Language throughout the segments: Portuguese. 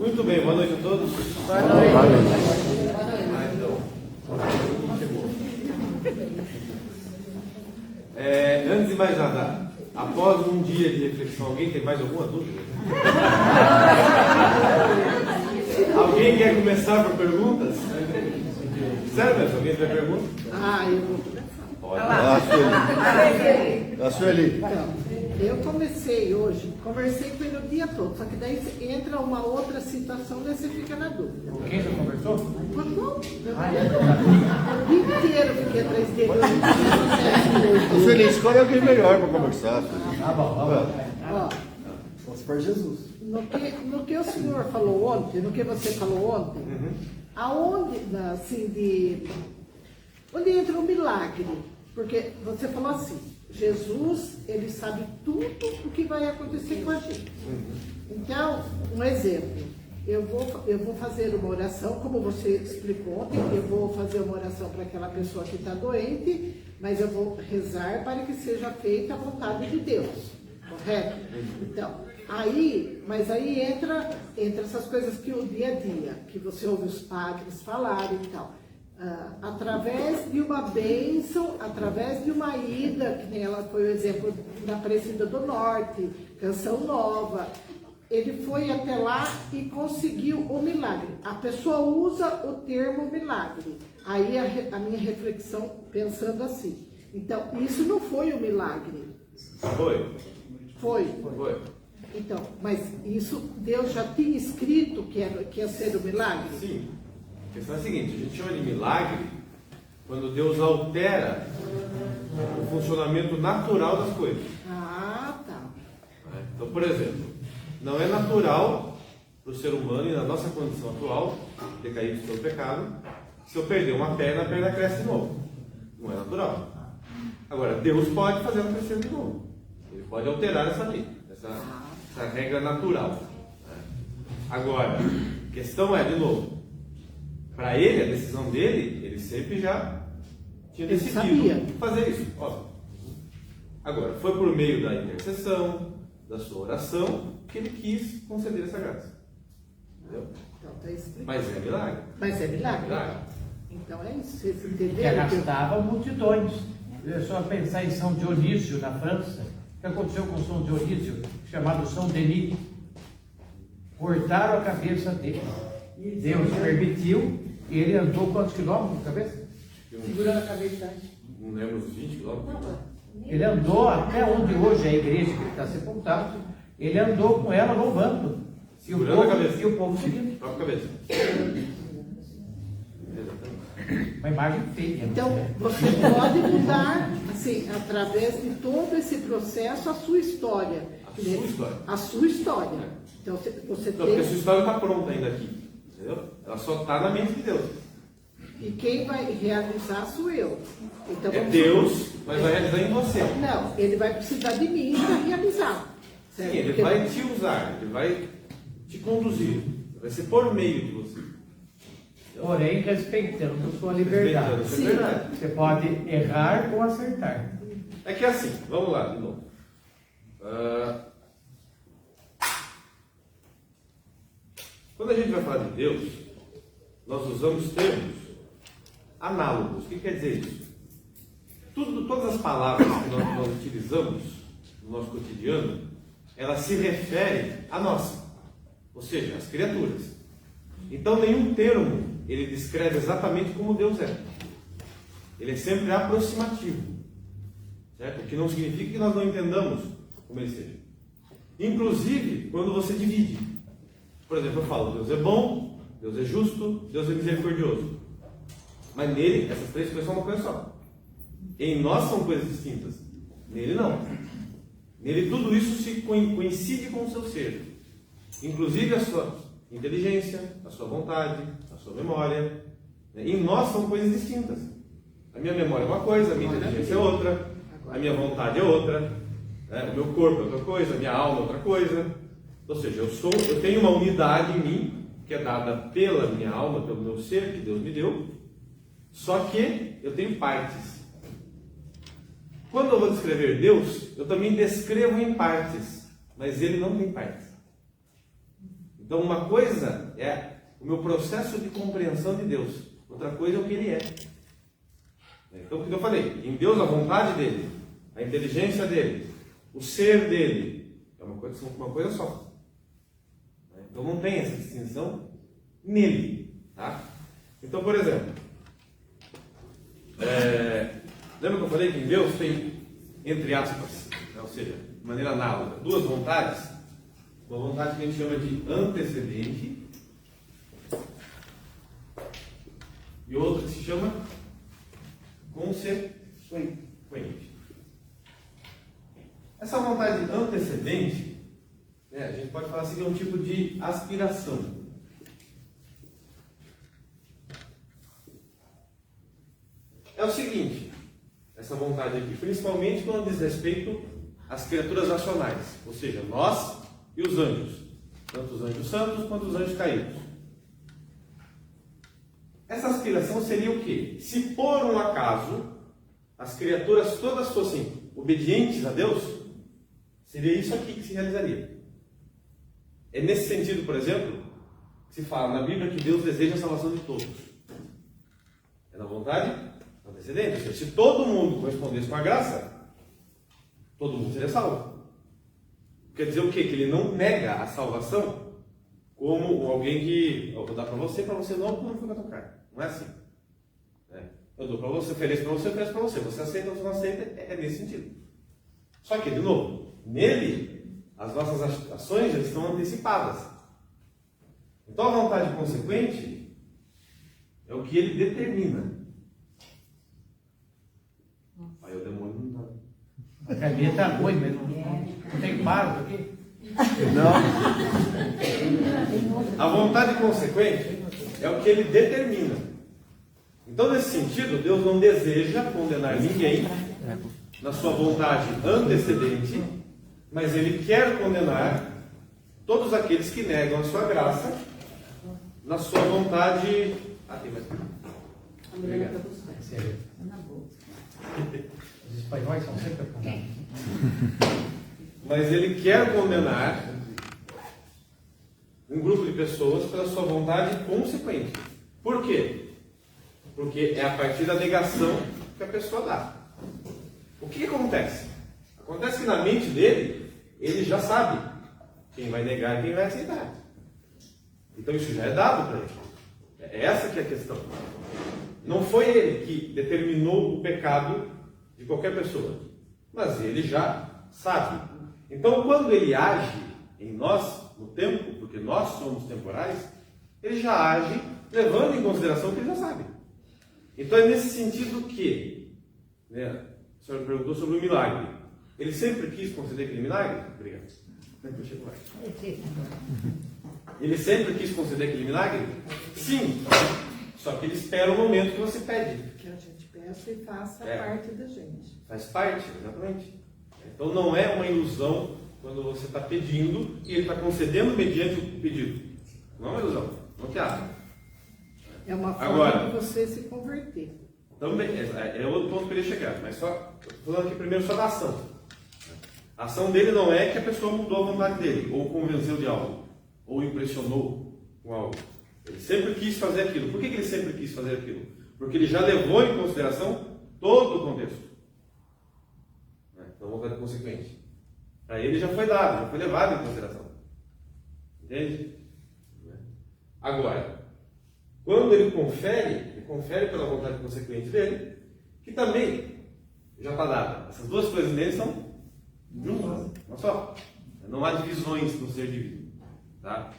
Muito bem, boa noite a todos. Boa noite. Antes de mais nada, após um dia de reflexão, alguém tem mais alguma dúvida? Alguém quer começar por perguntas? Sério, mesmo? Alguém tem pergunta? Eu vou começar. Pode. A Sueli. Então, eu comecei hoje, conversei com ele o dia todo, só que daí entra uma outra situação, daí você fica na dúvida. Quem já conversou? Mas não, o dia inteiro fiquei atrás dele. A Sueli, escolhe alguém melhor para conversar. Tá bom. Ó, Só se for Jesus. no que o senhor falou ontem, no que você falou ontem, aonde, assim, onde entra o milagre? Porque você falou assim, Jesus, ele sabe tudo o que vai acontecer com a gente. Então, um exemplo, eu vou fazer uma oração, como você explicou ontem, eu vou fazer uma oração para aquela pessoa que está doente, mas eu vou rezar para que seja feita a vontade de Deus, correto? Então, aí entra essas coisas que o dia a dia, que você ouve os padres falarem e tal. Através de uma bênção, através de uma ida, que nem ela foi o exemplo da Aparecida do Norte, Canção Nova, ele foi até lá e conseguiu o milagre. A pessoa usa o termo milagre. Aí a minha reflexão pensando assim, então isso não foi um milagre. Foi. Então, mas isso Deus já tinha escrito que ia ser um milagre? Sim. A questão é a seguinte, a gente chama de milagre quando Deus altera o funcionamento natural das coisas. Tá. Então, por exemplo, não é natural para o ser humano e na nossa condição atual, decaídos pelo pecado, se eu perder uma perna, a perna cresce de novo. Não é natural. Agora, Deus pode fazer ela crescer de novo. Ele pode alterar essa lei, essa regra natural. Agora, a questão é, de novo, para ele, a decisão dele, ele sempre já tinha decidido fazer isso. Óbvio. Agora, foi por meio da intercessão, da sua oração, que ele quis conceder essa graça. Entendeu? Então, tá explicado. Mas é milagre. Mas é milagre. Então é isso, vocês Que entenderam? arrastava multidões. É só pensar em São Dionísio, na França. O que aconteceu com São Dionísio, chamado São Denis? Cortaram a cabeça dele. Deus permitiu e ele andou quantos quilômetros de cabeça? Segurando a cabeça. Não lembro os 20 quilômetros. Ele andou até onde hoje é a igreja que ele está sepultado. Ele andou com ela louvando. Segurando a cabeça. E o povo seguindo. A própria cabeça. Uma imagem feia. Então, você pode mudar, assim, através de todo esse processo, a sua história. A sua história. Então, você Não, porque a sua história está pronta ainda aqui. Entendeu? Ela só está na mente de Deus. E quem vai realizar sou eu. Então, É Deus, mas vai realizar em você. Não, ele vai precisar de mim para realizar. Certo? Sim, ele Porque vai te usar, ele vai te conduzir. Vai ser por meio de você. Porém, respeitando sua liberdade. Respeitando a sua liberdade. Você pode errar ou acertar. É que é assim, vamos lá, de novo. Quando a gente vai falar de Deus, nós usamos termos análogos. O que quer dizer isso? Todas as palavras que nós utilizamos no nosso cotidiano, elas se referem a nós, ou seja, às criaturas. Então, nenhum termo ele descreve exatamente como Deus é. Ele é sempre aproximativo, certo? O que não significa que nós não entendamos como ele seja. Inclusive, quando você divide. Por exemplo, eu falo, Deus é bom, Deus é justo, Deus é misericordioso. Mas nele, essas três coisas são uma coisa só. Em nós são coisas distintas. Nele não. Nele tudo isso se coincide com o seu ser. Inclusive a sua inteligência, a sua vontade, a sua memória. Em nós são coisas distintas. A minha memória é uma coisa, a minha inteligência é outra, a minha vontade é outra, o meu corpo é outra coisa, a minha alma é outra coisa. Ou seja, eu tenho uma unidade em mim, que é dada pela minha alma, pelo meu ser, que Deus me deu, só que eu tenho partes. Quando eu vou descrever Deus, eu também descrevo em partes, mas ele não tem partes. Então, uma coisa é o meu processo de compreensão de Deus, outra coisa é o que Ele é. Então, o que eu falei, em Deus a vontade dele, a inteligência dele, o ser dele, é uma coisa só. Então, não tem essa distinção nele. Tá? Então, por exemplo, lembra que eu falei que em Deus tem, entre aspas, ou seja, de maneira análoga, duas vontades? Uma vontade que a gente chama de antecedente e outra que se chama consequente. Essa vontade antecedente, a gente pode falar assim que é um tipo de aspiração. É o seguinte, essa vontade aqui, principalmente quando diz respeito às criaturas racionais, ou seja, nós e os anjos, tanto os anjos santos quanto os anjos caídos. Essa aspiração seria o quê? Se por um acaso as criaturas todas fossem obedientes a Deus, seria isso aqui que se realizaria. É nesse sentido, por exemplo, que se fala na Bíblia que Deus deseja a salvação de todos. É na vontade antecedente. Ou seja, se todo mundo correspondesse com a graça, todo mundo seria salvo. Quer dizer o quê? Que ele não nega a salvação como alguém que eu vou dar para você não foi para tocar. Não é assim. Eu dou para você, ofereço para você, você aceita ou você não aceita, é nesse sentido. Só que, de novo, nele, as nossas ações já estão antecipadas. Então a vontade consequente é o que ele determina. Aí o demônio não está. A caminha está ruim, mas não tem paro aqui. Não. A vontade consequente é o que ele determina. Então, nesse sentido, Deus não deseja condenar ninguém na sua vontade antecedente, mas Ele quer condenar todos aqueles que negam a sua graça na sua vontade. Tem mais. Obrigado. Os espanhóis são sempre condenados. Mas Ele quer condenar um grupo de pessoas pela sua vontade consequente. Por quê? Porque é a partir da negação que a pessoa dá. O que acontece? Acontece que na mente dele, ele já sabe quem vai negar e quem vai aceitar. Então isso já é dado para ele. É essa que é a questão. Não foi ele que determinou o pecado de qualquer pessoa, mas ele já sabe. Então quando ele age em nós, no tempo, porque nós somos temporais, ele já age levando em consideração o que ele já sabe. Então é nesse sentido que, a senhora perguntou sobre o milagre. Ele sempre quis conceder aquele milagre? Obrigado. Ele sempre quis conceder aquele milagre? Sim. Só que ele espera o momento que você pede. Que a gente peça e faça parte da gente. Faz parte, exatamente. Então não é uma ilusão quando você está pedindo e ele está concedendo mediante o pedido. Não é uma ilusão. Não te acha. É uma forma Agora, de você se converter. Também, é outro ponto que eu queria chegar, mas só estou falando aqui primeiro só da ação. A ação dele não é que a pessoa mudou a vontade dele, ou convenceu de algo, ou impressionou com algo. Ele sempre quis fazer aquilo. Por que ele sempre quis fazer aquilo? Porque ele já levou em consideração todo o contexto. Então, vontade consequente. Para ele já foi dado, já foi levado em consideração. Entende? Agora, quando ele confere pela vontade consequente dele, que também já está dada. Essas duas coisas nele são juntas, uma só. Não há divisões no ser divino. Tá?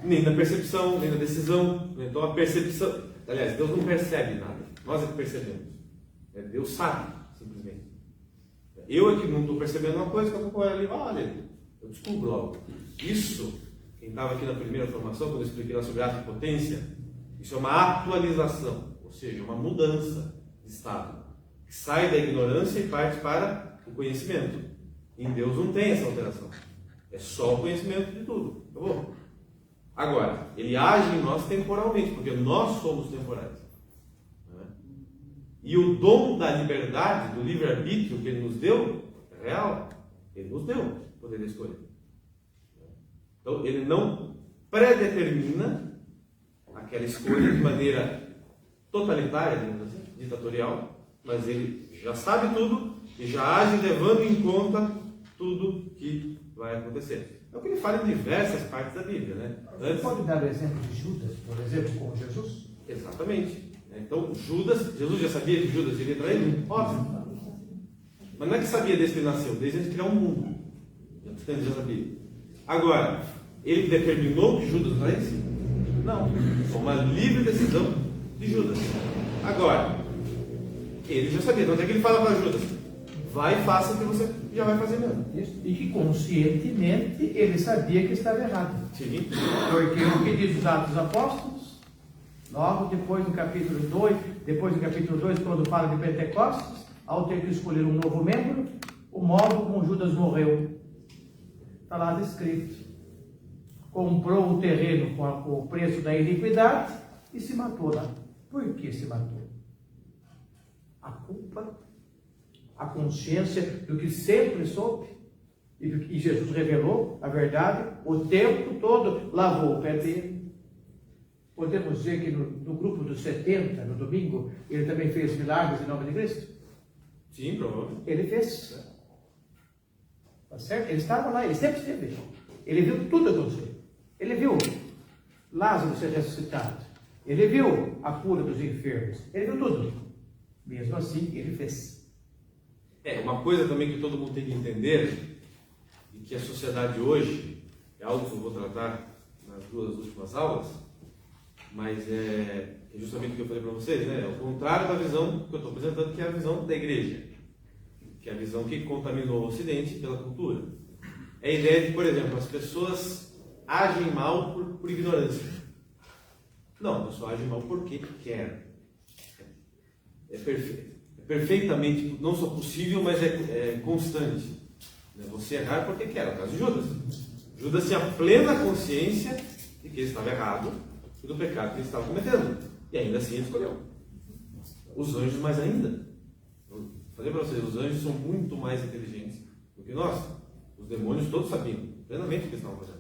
Nem na percepção, nem na decisão. Então a percepção. Aliás, Deus não percebe nada. Nós é que percebemos. Deus sabe, simplesmente. Eu é que não estou percebendo uma coisa, que eu estou ali, olha, eu descubro algo. Isso, quem estava aqui na primeira formação, quando eu expliquei lá sobre ato de potência, isso é uma atualização, ou seja, uma mudança de estado, que sai da ignorância e parte para o conhecimento. Em Deus não tem essa alteração. É só o conhecimento de tudo. Tá bom? Agora, ele age em nós temporalmente, porque nós somos temporais. E o dom da liberdade, do livre-arbítrio que ele nos deu, é real. Ele nos deu o poder de escolha. Então, ele não predetermina aquela escolha de maneira totalitária, digamos assim, ditatorial, mas ele já sabe tudo e já age levando em conta tudo que vai acontecer. É o que ele fala em diversas partes da Bíblia, né? Você pode dar o exemplo de Judas, por exemplo, com Jesus? Exatamente. Então, Jesus já sabia que Judas iria trair ele? Óbvio. Mas não é que sabia desde que ele nasceu, desde antes de criar o mundo. Ele já sabia. Agora, ele determinou que Judas traísse? Não. Foi uma livre decisão de Judas. Agora, ele já sabia. Então, é que ele fala para Judas: vai e faça o que você já vai fazer mesmo. Isso. E que conscientemente ele sabia que estava errado. Sim. Porque o que diz os Atos dos Apóstolos, logo depois do capítulo 2, quando fala de Pentecostes, ao ter que escolher um novo membro, o modo como Judas morreu. Está lá descrito. Comprou o terreno com o preço da iniquidade e se matou lá. Por que se matou? A culpa, a consciência do que sempre soube, e Jesus revelou a verdade, o tempo todo lavou o pé dele. Podemos dizer que no grupo dos 70, no domingo, ele também fez milagres em nome de Cristo? Sim, provavelmente. Ele fez. Tá certo? Ele estava lá, ele sempre esteve. Ele viu tudo acontecer. Ele viu Lázaro ser ressuscitado. Ele viu a cura dos enfermos. Ele viu tudo. Mesmo assim, ele fez. Uma coisa também que todo mundo tem que entender, e que a sociedade hoje, é algo que eu vou tratar nas 2 últimas aulas, mas é justamente o que eu falei para vocês, né? É o contrário da visão que eu estou apresentando, que é a visão da igreja, que é a visão que contaminou o Ocidente pela cultura. É a ideia de, por exemplo, as pessoas agem mal por ignorância. Não, a pessoa age mal porque quer. É perfeitamente, não só possível, mas é constante. Você errar porque quer, é o caso de Judas. Judas tinha plena consciência de que ele estava errado e do pecado que ele estava cometendo. E ainda assim ele escolheu. Os anjos mais ainda. Eu falei para vocês, os anjos são muito mais inteligentes do que nós. Os demônios todos sabiam plenamente o que estavam fazendo.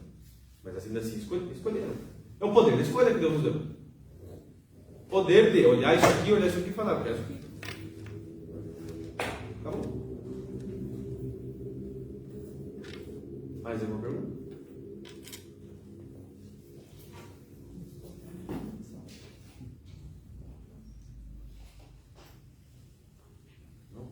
Mas ainda assim escolheram. É o poder da escolha que Deus nos deu. Poder de olhar isso aqui e falar, eu quero isso aqui. Acabou. Mais alguma pergunta? Não?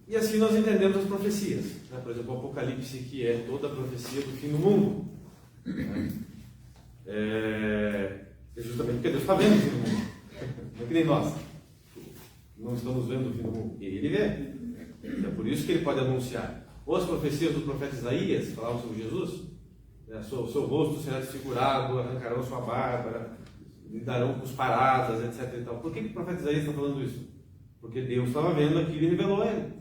E assim nós entendemos as profecias. Né? Por exemplo, o Apocalipse, que é toda a profecia do fim do mundo. Né? É justamente porque Deus está vendo o fim do mundo. Não é que nem nós. Não estamos vendo o fim do mundo. E ele vê. É por isso que ele pode anunciar. Ou as profecias do profeta Isaías, falavam sobre Jesus, né? Seu rosto será desfigurado, arrancarão sua barba, lhe darão cusparadas, etc. E tal. Por que o profeta Isaías está falando isso? Porque Deus estava vendo aquilo e revelou a ele.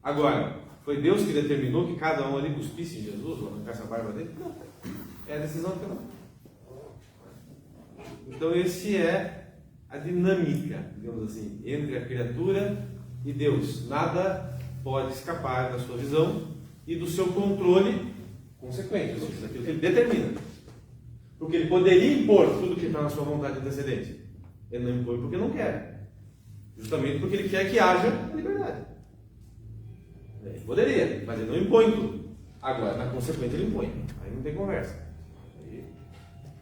Agora, foi Deus que determinou que cada um ali cuspisse em Jesus, ou arrancasse a barba dele? Não. É a decisão de cada um. Então, esse é a dinâmica, digamos assim, entre a criatura e Deus. Nada pode escapar da sua visão e do seu controle consequente, ou seja, daquilo que ele determina. Porque ele poderia impor tudo que está na sua vontade antecedente. Ele não impõe porque não quer. Justamente porque ele quer que haja liberdade. Ele poderia, mas ele não impõe tudo. Agora, na consequência, ele impõe. Aí não tem conversa.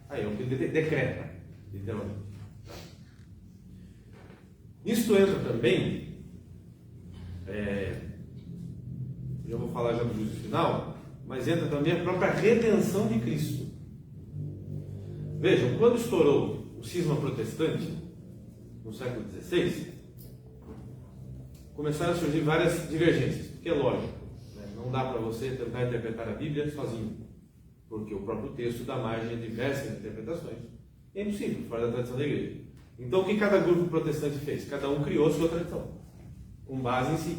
Aí é o que ele decreta, literalmente. Nisso entra também, já vou falar já do juízo final, mas entra também a própria redenção de Cristo. Vejam, quando estourou o cisma protestante, no século XVI, começaram a surgir várias divergências, porque é lógico, né? Não dá para você tentar interpretar a Bíblia sozinho, porque o próprio texto dá margem a diversas interpretações. É impossível, fora da tradição da igreja. Então, o que cada grupo protestante fez? Cada um criou sua tradição, com base em si.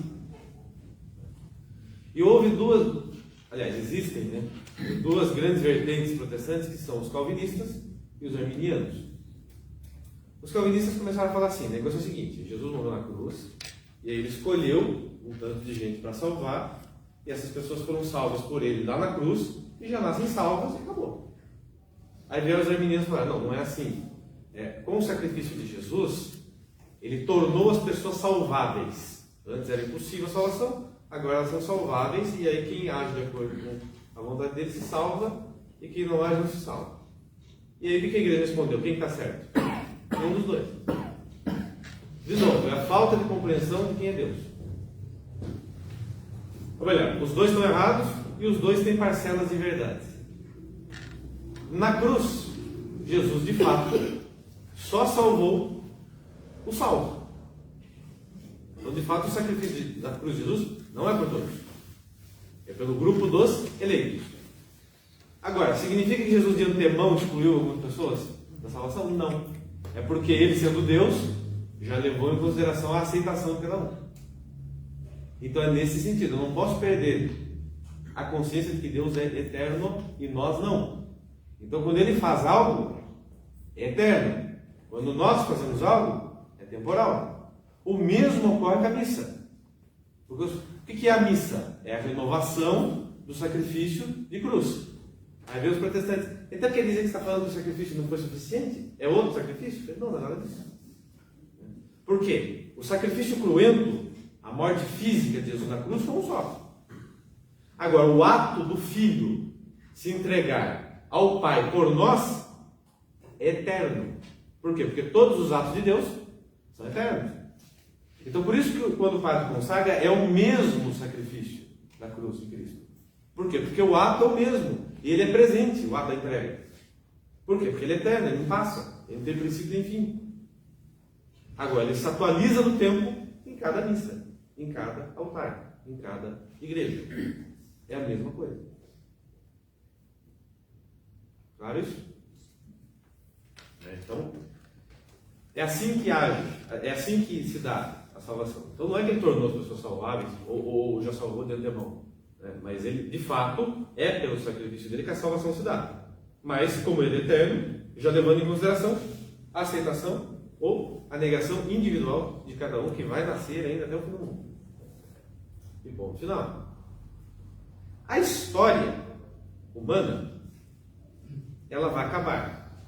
E houve existem, né, duas grandes vertentes protestantes, que são os calvinistas e os arminianos. Os calvinistas começaram a falar assim: o negócio é o seguinte, Jesus morreu na cruz, e aí ele escolheu um tanto de gente para salvar, e essas pessoas foram salvas por ele lá na cruz, e já nascem salvas e acabou. Aí vieram os arminianos e falaram, não é assim. Com o sacrifício de Jesus, ele tornou as pessoas salváveis. Antes era impossível a salvação, agora elas são salváveis, e aí quem age de acordo com a vontade dele se salva, e quem não age não se salva. E aí o que a igreja respondeu? Quem está certo? Nenhum dos dois. De novo, é a falta de compreensão de quem é Deus. Ou melhor, os dois estão errados e os dois têm parcelas de verdade. Na cruz, Jesus de fato só salvou o salvo. Então, de fato, o sacrifício da cruz de Jesus não é por todos, é pelo grupo dos eleitos. Agora, significa que Jesus de antemão excluiu algumas pessoas da salvação? Não. É porque ele, sendo Deus, já levou em consideração a aceitação de cada um. Então é nesse sentido, eu não posso perder a consciência de que Deus é eterno e nós não. Então quando ele faz algo, é eterno. Quando nós fazemos algo, é temporal. O mesmo ocorre com a missa. Porque o que é a missa? É a renovação do sacrifício de cruz. Aí vem os protestantes. Então quer dizer que você está falando que o sacrifício não foi suficiente? É outro sacrifício? Não, não é nada disso. Por quê? O sacrifício cruento, a morte física de Jesus na cruz, foi um só. Agora, o ato do Filho se entregar ao Pai por nós é eterno. Por quê? Porque todos os atos de Deus são eternos. Então, por isso que quando o Padre consagra, é o mesmo sacrifício da cruz de Cristo. Por quê? Porque o ato é o mesmo. E ele é presente, o ato da entrega. Por quê? Porque ele é eterno, ele não passa. Ele não tem princípio nem fim. Agora, ele se atualiza no tempo em cada missa, em cada altar, em cada igreja. É a mesma coisa. Claro isso? Então, é assim que age, é assim que se dá a salvação. Então não é que ele tornou as pessoas salváveis, ou já salvou de antemão. Mas ele, de fato, é pelo sacrifício dele que a salvação se dá. Mas, como ele é eterno, já levando em consideração a aceitação ou a negação individual de cada um que vai nascer ainda até o fim do mundo. E ponto final. A história humana, ela vai acabar.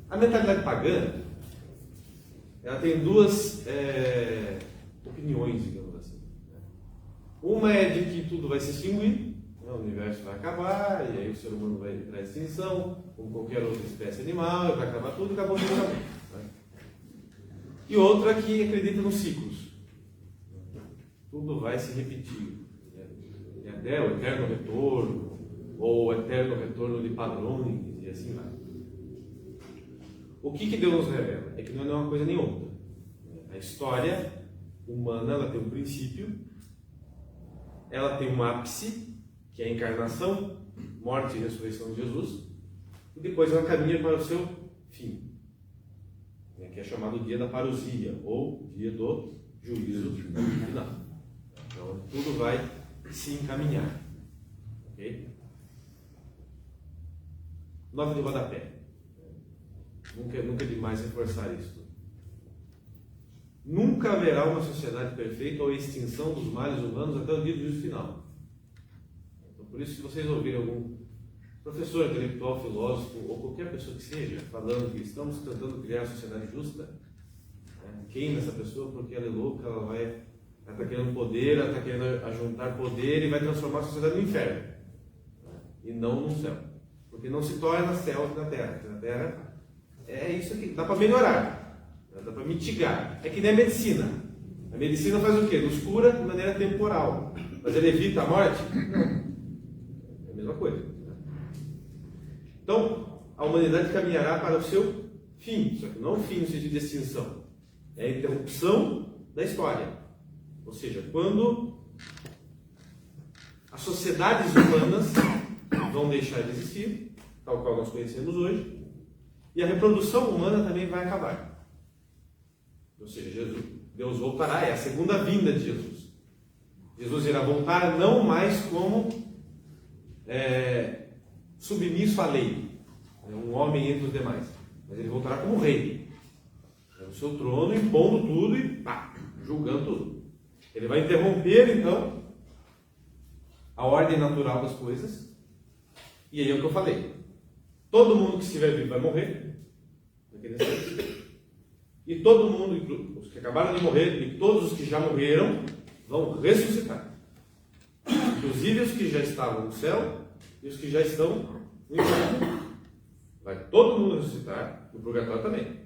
A mentalidade pagã, ela tem duas opiniões, digamos assim. Uma é de que tudo vai se extinguir, o universo vai acabar, e aí o ser humano vai entrar em extinção, como qualquer outra espécie animal, e vai acabar tudo e acabou tudo. E outra que acredita nos ciclos. Tudo vai se repetir. E até o eterno retorno, ou o eterno retorno de padrões, e assim vai. O que Deus nos revela? É que não é uma coisa nem outra. A história humana, ela tem um princípio, ela tem um ápice, que é a encarnação, morte e ressurreição de Jesus, e depois ela caminha para o seu fim, que é chamado dia da parousia, ou dia do juízo final. Então, tudo vai se encaminhar. Ok? Nota de rodapé. Nunca é demais reforçar isso. Nunca haverá uma sociedade perfeita ou extinção dos males humanos até o dia do juízo final. Então, por isso, se vocês ouvirem algum professor intelectual, filósofo, ou qualquer pessoa que seja, falando que estamos tentando criar a sociedade justa, queima essa pessoa porque ela é louca, ela está querendo poder, ela está querendo ajuntar poder e vai transformar a sociedade no inferno, e não no céu. Porque não se torna céu na terra. Porque na terra é isso aqui, dá para melhorar, dá para mitigar. É que nem a medicina. A medicina faz o quê? Nos cura de maneira temporal. Mas ela evita a morte? Não. É a mesma coisa. Então, a humanidade caminhará para o seu fim, só que não o fim no sentido de extinção, é a interrupção da história. Ou seja, quando as sociedades humanas vão deixar de existir, tal qual nós conhecemos hoje, e a reprodução humana também vai acabar. Ou seja, Deus voltará, é a segunda vinda de Jesus. Jesus irá voltar não mais como submisso à lei, um homem entre os demais, mas ele voltará como rei, no seu trono, impondo tudo e julgando tudo. Ele vai interromper então a ordem natural das coisas. E aí é o que eu falei. Todo mundo que estiver vivo vai morrer. Naquele instante. E todo mundo, os que acabaram de morrer e todos os que já morreram, vão ressuscitar. Inclusive os que já estavam no céu e os que já estão no inferno. Vai todo mundo ressuscitar, e o purgatório também.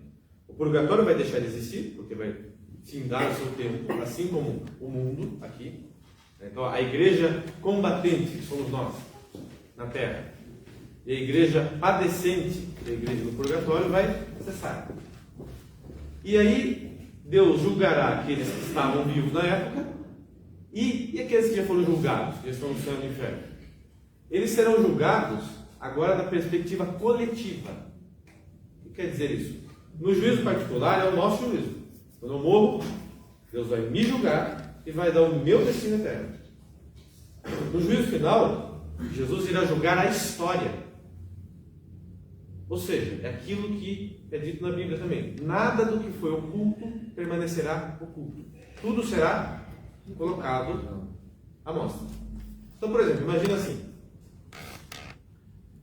O purgatório vai deixar de existir, porque vai findar o seu tempo, assim como o mundo aqui. Então a igreja combatente, que somos nós, na terra, e a igreja padecente, que é a igreja do purgatório, vai cessar. E aí Deus julgará aqueles que estavam vivos na época e aqueles que já foram julgados, que já estão no céu e no inferno. Eles serão julgados agora da perspectiva coletiva. O que quer dizer isso? No juízo particular é o nosso juízo. Quando eu morro, Deus vai me julgar e vai dar o meu destino eterno. No juízo final, Jesus irá julgar a história. Ou seja, é aquilo que é dito na Bíblia também. Nada do que foi oculto permanecerá oculto. Tudo será colocado à mostra. Então, por exemplo, imagina assim.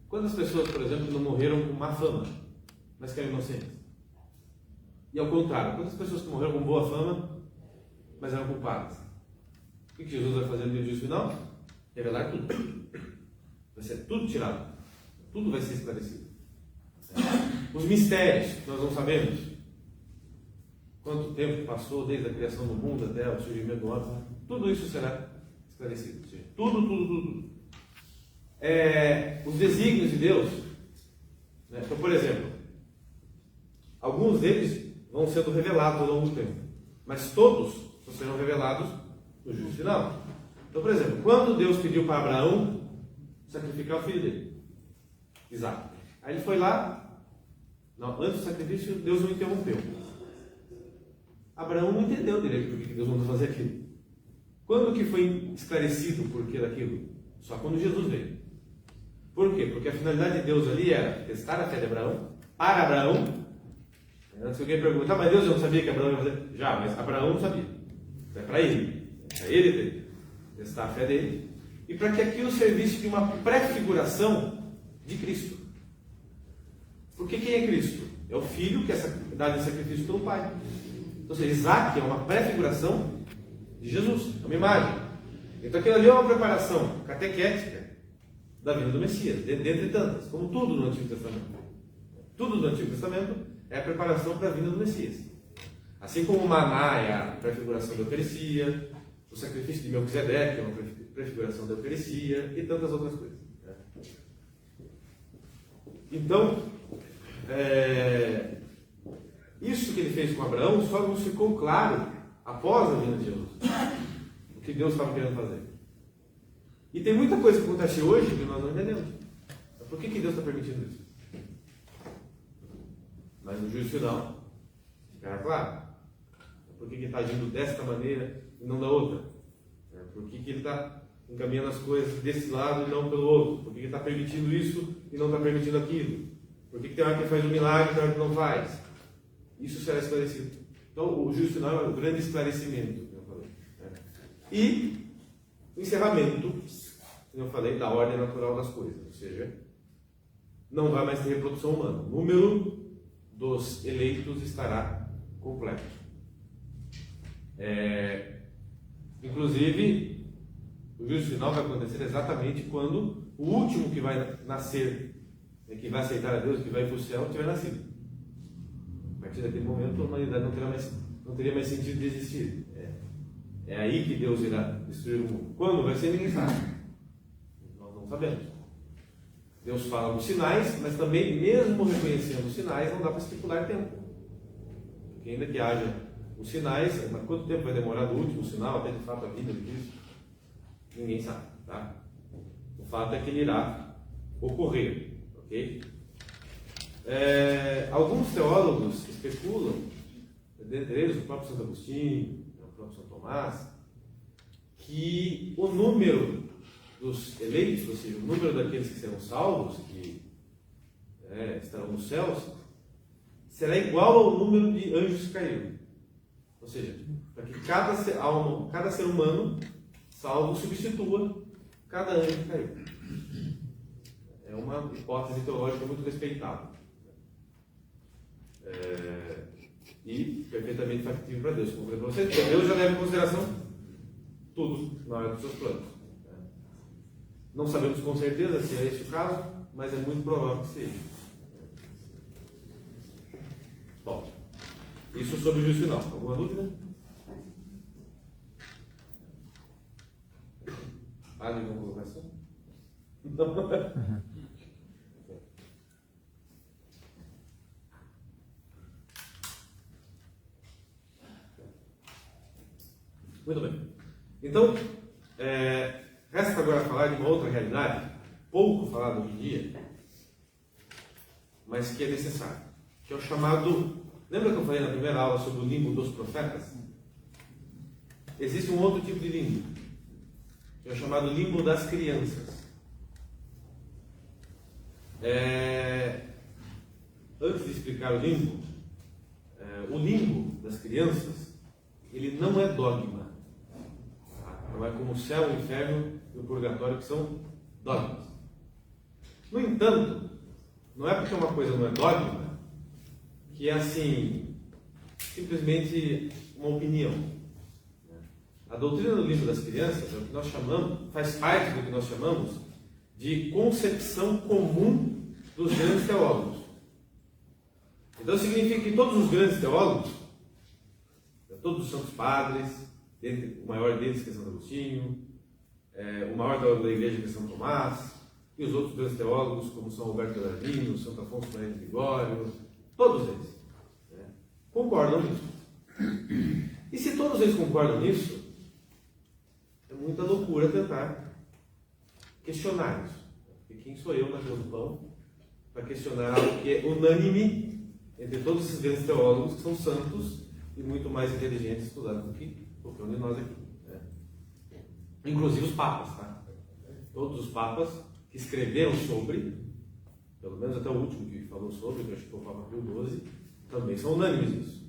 Quantas pessoas, por exemplo, não morreram com má fama, mas que eram inocentes? E ao contrário, quantas pessoas que morreram com boa fama, mas eram culpadas? O que Jesus vai fazer no dia do juízo final? Revelar tudo. Vai ser tudo tirado. Tudo vai ser esclarecido. Os mistérios que nós não sabemos. Quanto tempo passou desde a criação do mundo até o surgimento do homem. Tudo isso será esclarecido. Ou seja, tudo. Os desígnios de Deus. Né? Então, por exemplo, alguns deles vão sendo revelados ao longo do tempo. Mas todos serão revelados no juízo final. Então, por exemplo, quando Deus pediu para Abraão sacrificar o filho dele, Isaac. Aí ele foi lá. Não, antes do sacrifício, Deus não interrompeu. Abraão não entendeu direito por que Deus mandou fazer aquilo. Quando que foi esclarecido o porquê daquilo? Só quando Jesus veio. Por quê? Porque a finalidade de Deus ali era testar a fé de Abraão, para Abraão. Antes alguém pergunta, mas Deus não sabia que Abraão ia fazer? Já, mas Abraão não sabia. É para ele. É ele testar a fé dele. E para que aquilo servisse de uma prefiguração de Cristo. Porque quem é Cristo? É o Filho que é dado em sacrifício pelo Pai. Ou seja, Isaac é uma prefiguração de Jesus, é uma imagem. Então aquilo ali é uma preparação catequética da vinda do Messias, dentre tantas, como tudo no Antigo Testamento. Tudo no Antigo Testamento é a preparação para a vinda do Messias. Assim como o maná é a prefiguração da Eucaristia, o sacrifício de Melquisedeque é uma prefiguração da Eucaristia e tantas outras coisas. Então, isso que ele fez com Abraão só nos ficou claro após a vinda de Jesus. O que Deus estava querendo fazer. E tem muita coisa que acontece hoje que nós não entendemos. Por que Deus está permitindo isso? Mas no juízo final, ficará claro. Por que ele está agindo desta maneira e não da outra? Por que ele está encaminhando as coisas desse lado e não pelo outro? Por que ele está permitindo isso e não está permitindo aquilo? Por que tem hora que faz um milagre e tem hora que não faz? Isso será esclarecido. Então, o juízo final é um grande esclarecimento, como eu falei. E o encerramento, como eu falei, da ordem natural das coisas. Ou seja, não vai mais ter reprodução humana. O número dos eleitos estará completo. Inclusive, o juízo final vai acontecer exatamente quando o último que vai nascer, que vai aceitar a Deus, que vai para o céu, tiver nascido. A partir daquele momento, a humanidade não teria mais sentido de existir. É aí que Deus irá destruir o mundo. Quando vai ser, ninguém sabe. Nós não sabemos. Deus fala nos sinais, mas também, mesmo reconhecendo os sinais, não dá para estipular tempo. Porque ainda que haja os sinais, mas quanto tempo vai demorar do último sinal até de fato a vida de Cristo? Ninguém sabe. Tá? O fato é que ele irá ocorrer. Okay? Alguns teólogos especulam, dentre eles o próprio Santo Agostinho, o próprio São Tomás, que o número dos eleitos, ou seja, o número daqueles que serão salvos, que estarão nos céus, será igual ao número de anjos que caíram. Ou seja, para que cada ser humano salvo substitua cada anjo que caiu. É uma hipótese teológica muito respeitável. E perfeitamente factível para Deus. Como eu falei para vocês, porque Deus já leva em consideração tudo na hora dos seus planos. Não sabemos com certeza se é esse o caso, mas é muito provável que seja. Bom, isso sobre o juízo final. Alguma dúvida? Alguma colocação? Não. Muito bem. Então, resta agora falar de uma outra realidade, pouco falada hoje em dia, mas que é necessário, que é o chamado... Lembra que eu falei na primeira aula sobre o limbo dos profetas? Existe um outro tipo de limbo, que é o chamado limbo das crianças. Antes de explicar o limbo das crianças, ele não é dogma. Não é como o céu, o inferno e o purgatório, que são dogmas. No entanto, não é porque uma coisa não é dogma que é assim, simplesmente uma opinião. A doutrina do limbo das crianças é o que nós chamamos, faz parte do que nós chamamos de concepção comum dos grandes teólogos. Então significa que todos os grandes teólogos, todos os santos padres, o maior deles que é Santo Agostinho, o maior teólogo da igreja que é São Tomás, e os outros grandes teólogos como São Roberto Gardino, Santo Afonso Maria de Ligório, todos eles concordam nisso. E se todos eles concordam nisso, é muita loucura tentar questionar isso. Porque quem sou eu na fila do pão para questionar algo que é unânime entre todos esses grandes teólogos que são santos e muito mais inteligentes e estudados do que qualquer um de nós aqui. Inclusive os papas, tá? Todos os papas que escreveram sobre, pelo menos até o último que falou sobre, que eu acho que foi o Papa Pio XII, também são unânimes nisso.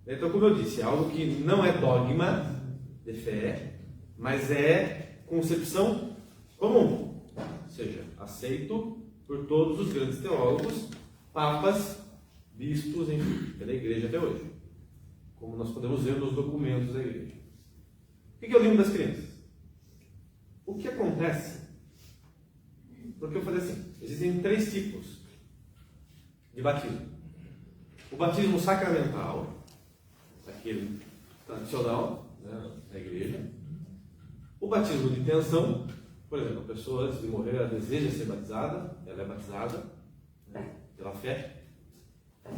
Então, como eu disse, é algo que não é dogma de fé, mas é concepção comum, ou seja, aceito por todos os grandes teólogos, papas, bispos, enfim, pela igreja até hoje, como nós podemos ver nos documentos da igreja. O que é o limbo das crianças? O que acontece? Porque eu falei assim, existem 3 tipos de batismo. O batismo sacramental, aquele tradicional, né, da igreja. O batismo de intenção, por exemplo, a pessoa antes de morrer ela deseja ser batizada, ela é batizada, né, pela fé.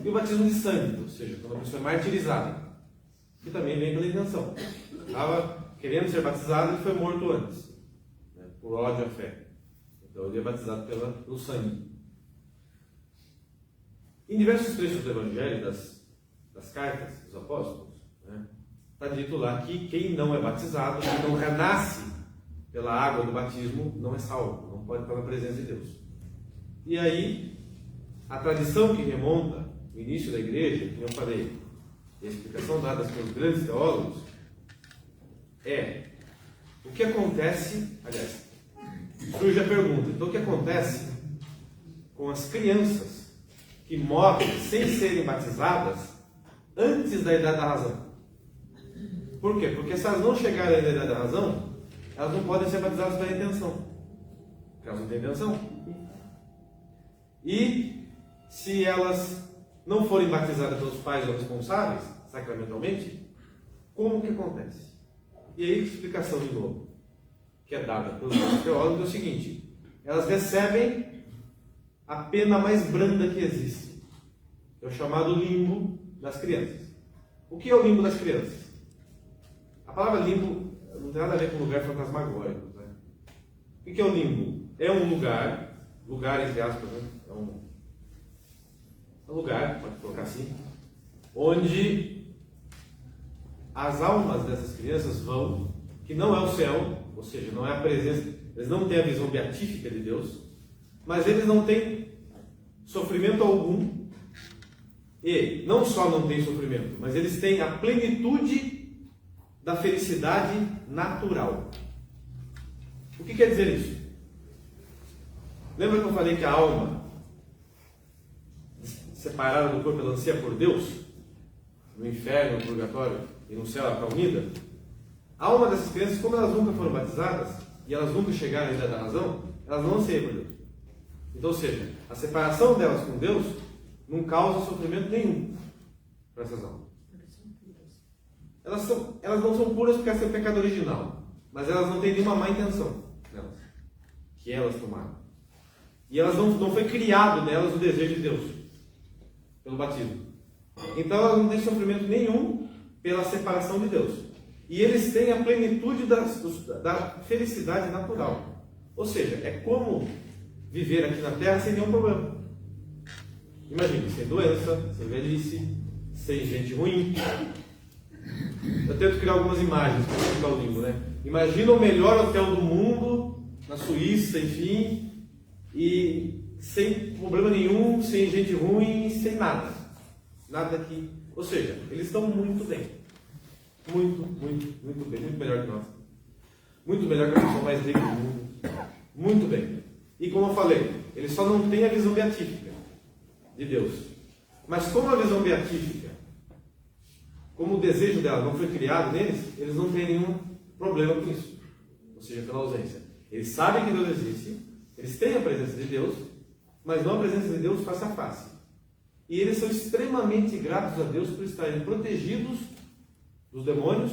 E o batismo de sangue, ou seja, quando a pessoa é martirizada, que também vem pela intenção. Estava querendo ser batizado e foi morto antes, né, por ódio à fé. Então ele é batizado pelo sangue. Em diversos trechos do Evangelho, das cartas dos apóstolos, está dito lá que quem não é batizado, quem não renasce pela água do batismo, não é salvo, não pode estar na presença de Deus. E aí, a tradição que remonta o início da igreja, como eu falei, e a explicação dada pelos grandes teólogos, é o que acontece, aliás, surge a pergunta, então o que acontece com as crianças que morrem sem serem batizadas antes da idade da razão? Por quê? Porque se elas não chegarem à idade da razão, elas não podem ser batizadas pela intenção, porque elas não têm intenção. E se elas não forem batizadas pelos pais ou responsáveis, sacramentalmente, como que acontece? E aí a explicação de novo, que é dada pelos teólogos, é o seguinte: elas recebem a pena mais branda que existe, é o chamado limbo das crianças. O que é o limbo das crianças? A palavra limbo não tem nada a ver com lugar fantasmagórico, né? O que é o limbo? É um lugar entre aspas, né? É um lugar, pode colocar assim, onde as almas dessas crianças vão, que não é o céu, ou seja, não é a presença, eles não têm a visão beatífica de Deus, mas eles não têm sofrimento algum, e não só não têm sofrimento, mas eles têm a plenitude da felicidade natural. O que quer dizer isso? Lembra que eu falei que a alma, separada do corpo, ela anseia por Deus? No inferno, no purgatório e no céu ela está unida? A alma dessas crianças, como elas nunca foram batizadas e elas nunca chegaram ainda da razão, elas não anseiam por Deus. Então, ou seja, a separação delas com Deus não causa sofrimento nenhum para essas almas. Elas não são puras porque elas têm o pecado original, mas elas não têm nenhuma má intenção nelas, que elas tomaram. E elas não foi criado nelas o desejo de Deus, pelo batismo. Então elas não têm sofrimento nenhum pela separação de Deus. E eles têm a plenitude da felicidade natural. Ou seja, é como viver aqui na Terra sem nenhum problema. Imagine, sem doença, sem velhice, sem gente ruim. Eu tento criar algumas imagens para explicar o limbo, né? Imagina o melhor hotel do mundo, na Suíça, enfim, e sem problema nenhum, sem gente ruim, sem nada. Nada aqui. Ou seja, eles estão muito bem. Muito bem. Muito melhor que nós. Muito melhor que a pessoa mais rica do mundo. Muito bem. E como eu falei, eles só não têm a visão beatífica de Deus. Mas como a visão beatífica, como o desejo dela não foi criado neles, eles não têm nenhum problema com isso. Ou seja, pela ausência. Eles sabem que Deus existe, eles têm a presença de Deus, mas não a presença de Deus face a face. E eles são extremamente gratos a Deus por estarem protegidos dos demônios,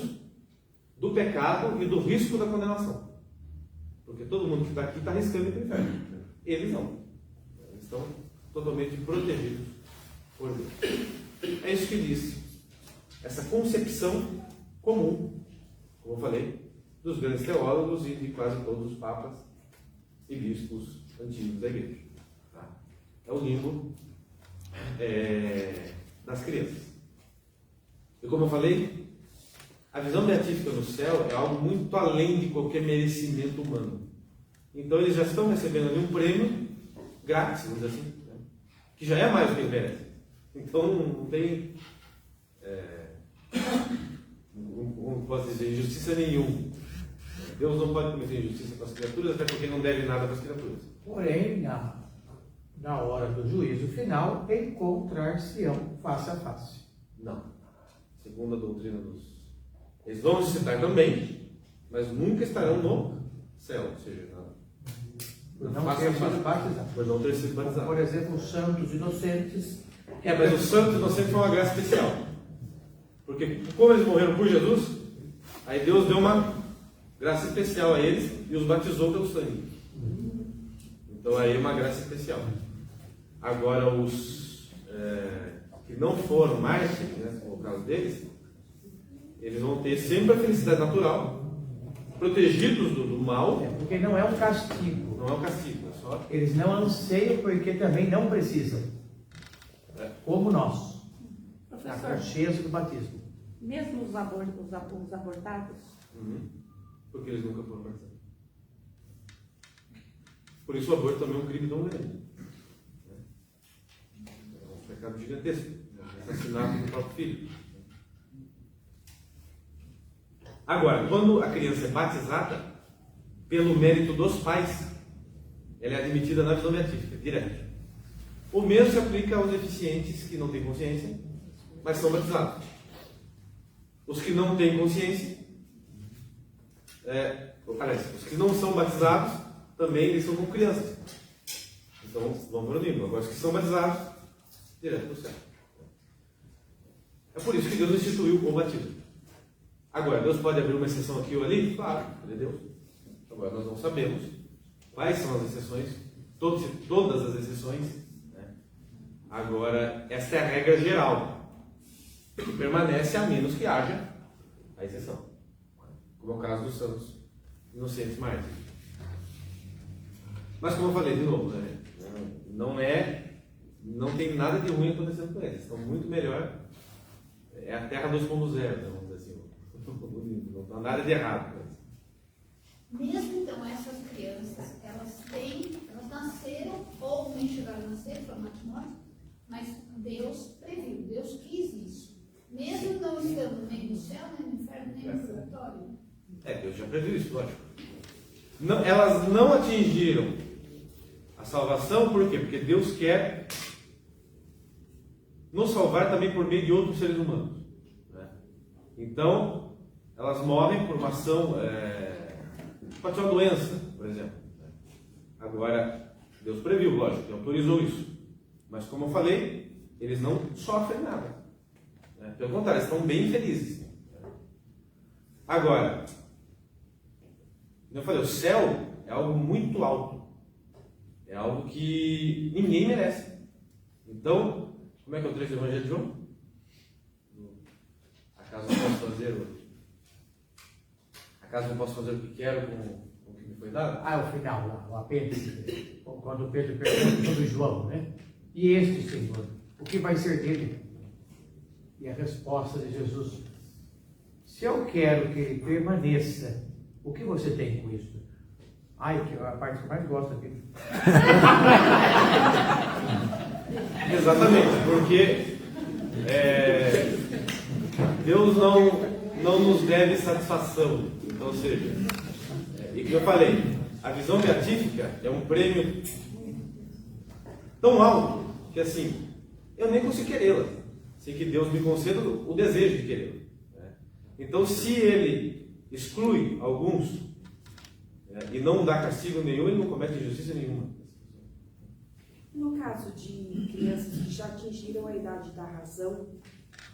do pecado e do risco da condenação. Porque todo mundo que está aqui está arriscando ir para o inferno. Eles não. Eles estão totalmente protegidos por Deus. É isso que diz essa concepção comum, como eu falei, dos grandes teólogos e de quase todos os papas e bispos antigos da igreja. Tá? É o limbo das crianças. E como eu falei, a visão beatífica no céu é algo muito além de qualquer merecimento humano. Então eles já estão recebendo ali um prêmio grátis, vamos dizer assim, né? Que já é mais do que eles merecem. Então não tem, como posso dizer, injustiça nenhuma. Deus não pode cometer injustiça com as criaturas, até porque não deve nada para as criaturas. Porém, na hora do juízo final, encontrar-se-ão face a face. Não. Segundo a doutrina dos... Eles vão ressuscitar também, mas nunca estarão no céu, ou seja, Não ter sido batizados. por não ter sido batizados. Por exemplo, os santos inocentes. Mas o santo inocente foi uma graça especial. Porque como eles morreram por Jesus, aí Deus deu uma graça especial a eles e os batizou pelo sangue. Então aí é uma graça especial. Agora os que não foram mártires, né, no caso deles, eles vão ter sempre a felicidade natural, protegidos do mal. Porque não é um castigo. Não é um castigo, é só... Eles não anseiam porque também não precisam. Como nós. A Professor, consciência do batismo. mesmo os abortados, Porque eles nunca foram batizados. Por isso o aborto também é um crime tão grande. É um pecado gigantesco. É um assassinato do próprio filho. Agora, quando a criança é batizada, pelo mérito dos pais, ela é admitida na visão beatífica, direto. O mesmo se aplica aos deficientes que não têm consciência, mas são batizados. Os que não têm consciência, os que não são batizados, também eles são como crianças. Então vão para o limbo. Agora, os que são batizados, direto para o céu. É por isso que Deus instituiu o batismo. Agora, Deus pode abrir uma exceção aqui ou ali? Claro, Ele é Deus. Agora, nós não sabemos quais são as exceções, todas as exceções. Né? Agora, esta é a regra geral, que permanece a menos que haja a exceção. Como é o caso dos santos inocentes mártires. Mas, como eu falei de novo, né? Não tem nada de ruim acontecendo com eles. Estão muito melhor. É a Terra 2.0, né? Vamos dizer assim. Não há nada de errado. Mesmo então essas crianças, elas nasceram, ou nem chegaram a nascer, foram mortas, mas Deus previu, Deus quis isso. Mesmo não estando nem no céu, nem no inferno, nem no purgatório. Deus já previu isso, lógico. elas não atingiram a salvação, por quê? Porque Deus quer nos salvar também por meio de outros seres humanos, né? Então, elas morrem por uma ação, pode ser uma doença, por exemplo, né? Agora, Deus previu, lógico, que autorizou isso, mas como eu falei, eles não sofrem nada, né? Pelo contrário, eles estão bem felizes, né? Agora, como eu falei, o céu é algo muito alto, é algo que ninguém merece. Então, como é que é o trecho do Evangelho de João? Acaso não posso fazer o que quero com o que me foi dado? Ah, o final lá, o apêndice, quando Pedro pergunta sobre João, né? E este Senhor, o que vai ser dele? E a resposta de Jesus: se eu quero que ele permaneça, o que você tem com isso? Ai, que é a parte que eu mais gosto aqui. Exatamente, porque Deus não nos deve satisfação. Então, ou seja, e como eu falei, a visão beatífica é um prêmio tão alto que assim, eu nem consigo querê-la, sem que Deus me conceda o desejo de querê-la, né? Então, se Ele exclui alguns e não dá castigo nenhum, Ele não comete injustiça nenhuma. No caso de crianças que já atingiram a idade da razão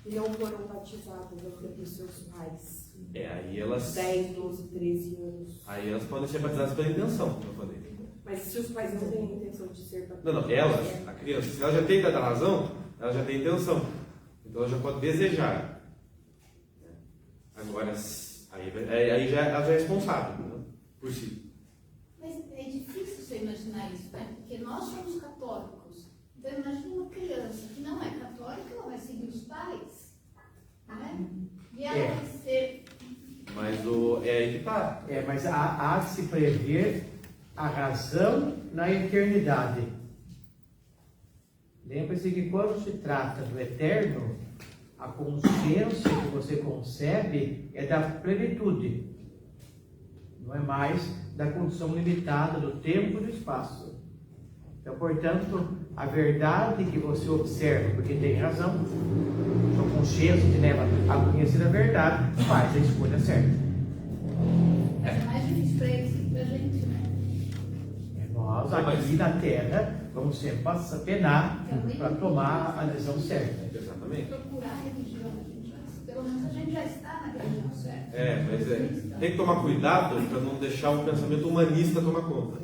e não foram batizadas pelos seus pais, Aí elas 10, 12, 13 anos. Aí elas podem ser batizadas pela intenção, como eu falei. Mas se os pais não têm a intenção de ser batizados? Não, elas, a criança, se ela já tem idade da razão, ela já tem intenção. Então ela já pode desejar. Agora, aí ela já é responsável, né, por si. Mas é difícil você imaginar isso, né? Porque nós somos católicos. Então imagina uma criança que não é católica, ela vai seguir os pais, né? E ela vai ser... Mas é aí que está. Mas há de se prever a razão na eternidade. Lembre-se que quando se trata do eterno, a consciência que você concebe é da plenitude, não é mais da condição limitada do tempo e do espaço. Então, portanto, a verdade que você observa, porque tem razão, sua consciência te leva a conhecer a verdade, faz a escolha certa. É mais difícil para eles que para a gente, né? Nós aqui na Terra vamos sempre penar para tomar a decisão certa. Exatamente. Procurar a religião, pelo menos a gente já está na religião certa. Mas tem que tomar cuidado para não deixar o pensamento humanista tomar conta.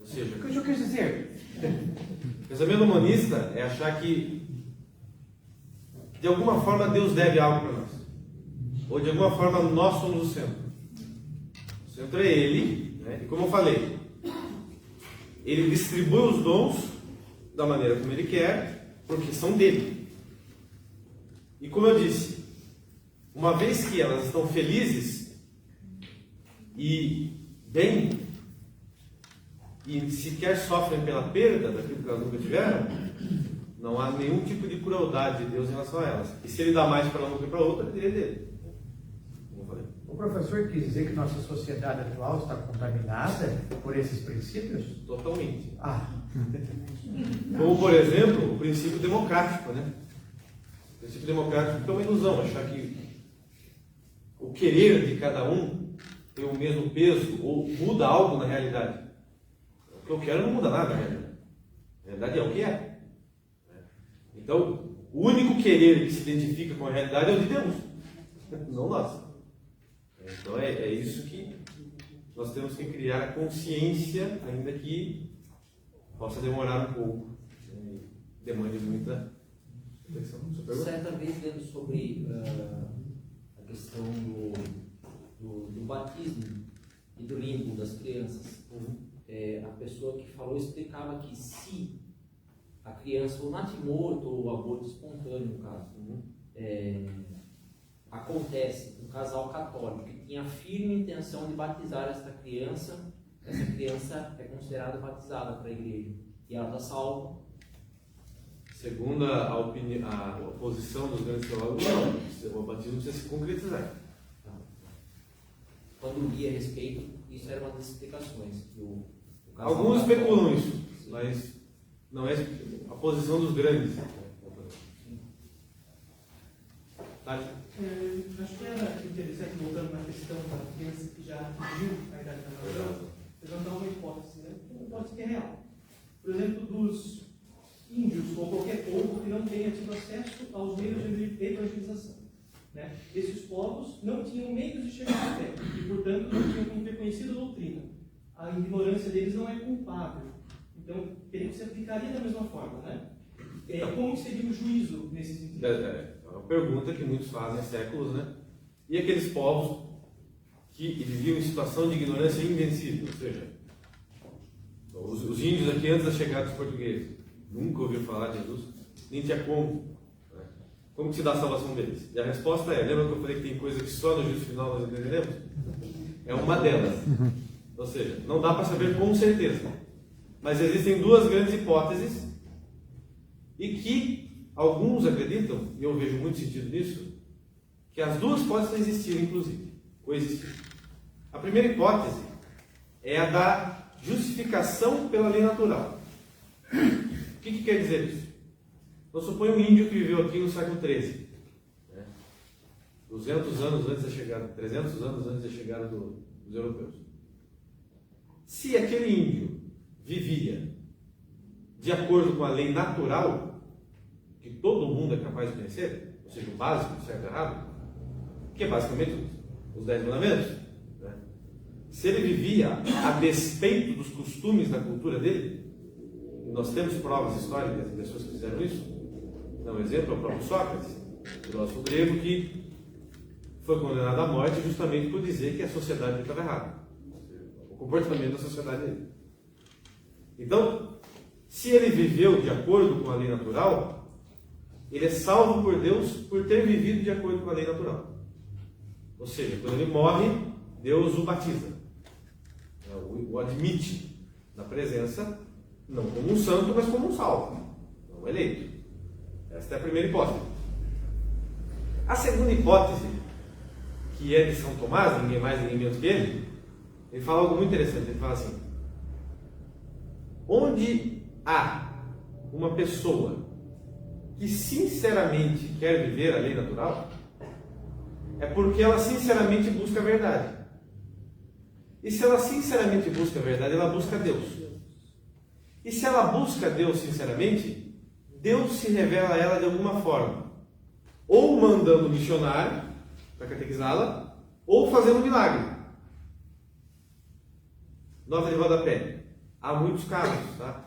Ou seja, O que eu quis dizer? o pensamento humanista é achar que de alguma forma Deus deve algo para nós. Ou de alguma forma nós somos o centro. O centro é Ele, né? E como eu falei, Ele distribui os dons da maneira como Ele quer, porque são dele. E como eu disse, uma vez que elas estão felizes e bem, e sequer sofrem pela perda daquilo que elas nunca tiveram, não há nenhum tipo de crueldade de Deus em relação a elas. E se Ele dá mais para uma do que para outra, é dele. Como eu falei. O professor quis dizer que nossa sociedade atual está contaminada por esses princípios? Totalmente. Como, por exemplo, o princípio democrático, né? O princípio democrático é uma ilusão, achar que o querer de cada um tem o mesmo peso ou muda algo na realidade. O que eu quero não muda nada na realidade. Na realidade é o que é. Então, o único querer que se identifica com a realidade é o de Deus, não nós. Então é isso que nós temos que criar a consciência, ainda que possa demorar um pouco, né? Demande muita reflexão. Certa vez, lendo sobre a questão do batismo e do limbo das crianças, a pessoa que falou explicava que se a criança, ou natimorto ou aborto espontâneo, no caso, acontece um casal católico que tinha firme intenção de batizar essa criança é considerada batizada para a igreja e ela está salva. Segundo a posição dos grandes teólogos, não. O batismo precisa se concretizar. Quando li a respeito, isso era uma das explicações. Que o casal Alguns católico- especulam isso, Sim. mas não é a posição dos grandes. Tá? Acho que era interessante, voltando na questão da criança que já atingiu a idade da razão, levantar uma hipótese, né? Uma hipótese que é real. Por exemplo, dos índios ou qualquer povo que não tenha tido acesso aos meios de evangelização. Né? Esses povos não tinham meios de chegar à fé e, portanto, não tinham reconhecido a doutrina. A ignorância deles não é culpável. Então, creio que se aplicaria da mesma forma, né? Como seria o juízo nesse sentido? É uma pergunta que muitos fazem há séculos, né? E aqueles povos que viviam em situação de ignorância invencível, ou seja, os índios aqui antes da chegada dos portugueses nunca ouviram falar de Jesus, nem tinha como. Né? Como que se dá a salvação deles? E a resposta é, lembra que eu falei que tem coisa que só no juízo final nós entenderemos? É uma delas. Ou seja, não dá para saber com certeza. Mas existem duas grandes hipóteses e que alguns acreditam, e eu vejo muito sentido nisso, que as duas podem existir, inclusive, coexistir. A primeira hipótese é a da justificação pela lei natural. O que quer dizer isso? Então, suponha um índio que viveu aqui no século XIII, né? 200 anos antes da chegada, 300 anos antes da chegada dos europeus. Se aquele índio vivia de acordo com a lei natural, que todo mundo é capaz de conhecer, ou seja, o básico, certo e errado, que é basicamente os 10 mandamentos, né? Se ele vivia a despeito dos costumes da cultura dele, e nós temos provas históricas de pessoas que fizeram isso, dá um exemplo, é o próprio Sócrates, filósofo grego, que foi condenado à morte justamente por dizer que a sociedade dele estava errada, o comportamento da sociedade dele. Então, se ele viveu de acordo com a lei natural, ele é salvo por Deus por ter vivido de acordo com a lei natural. Ou seja, quando ele morre, Deus o batiza, o admite na presença, não como um santo, mas como um salvo, não um eleito. Esta é a primeira hipótese. A segunda hipótese, que é de São Tomás, ninguém mais, ninguém menos que ele fala algo muito interessante. Ele fala assim: onde há uma pessoa que sinceramente quer viver a lei natural, é porque ela sinceramente busca a verdade. E se ela sinceramente busca a verdade, ela busca Deus. E se ela busca Deus sinceramente, Deus se revela a ela de alguma forma. Ou mandando um missionário para catequizá-la, ou fazendo um milagre. Nota de rodapé. Há muitos casos, tá?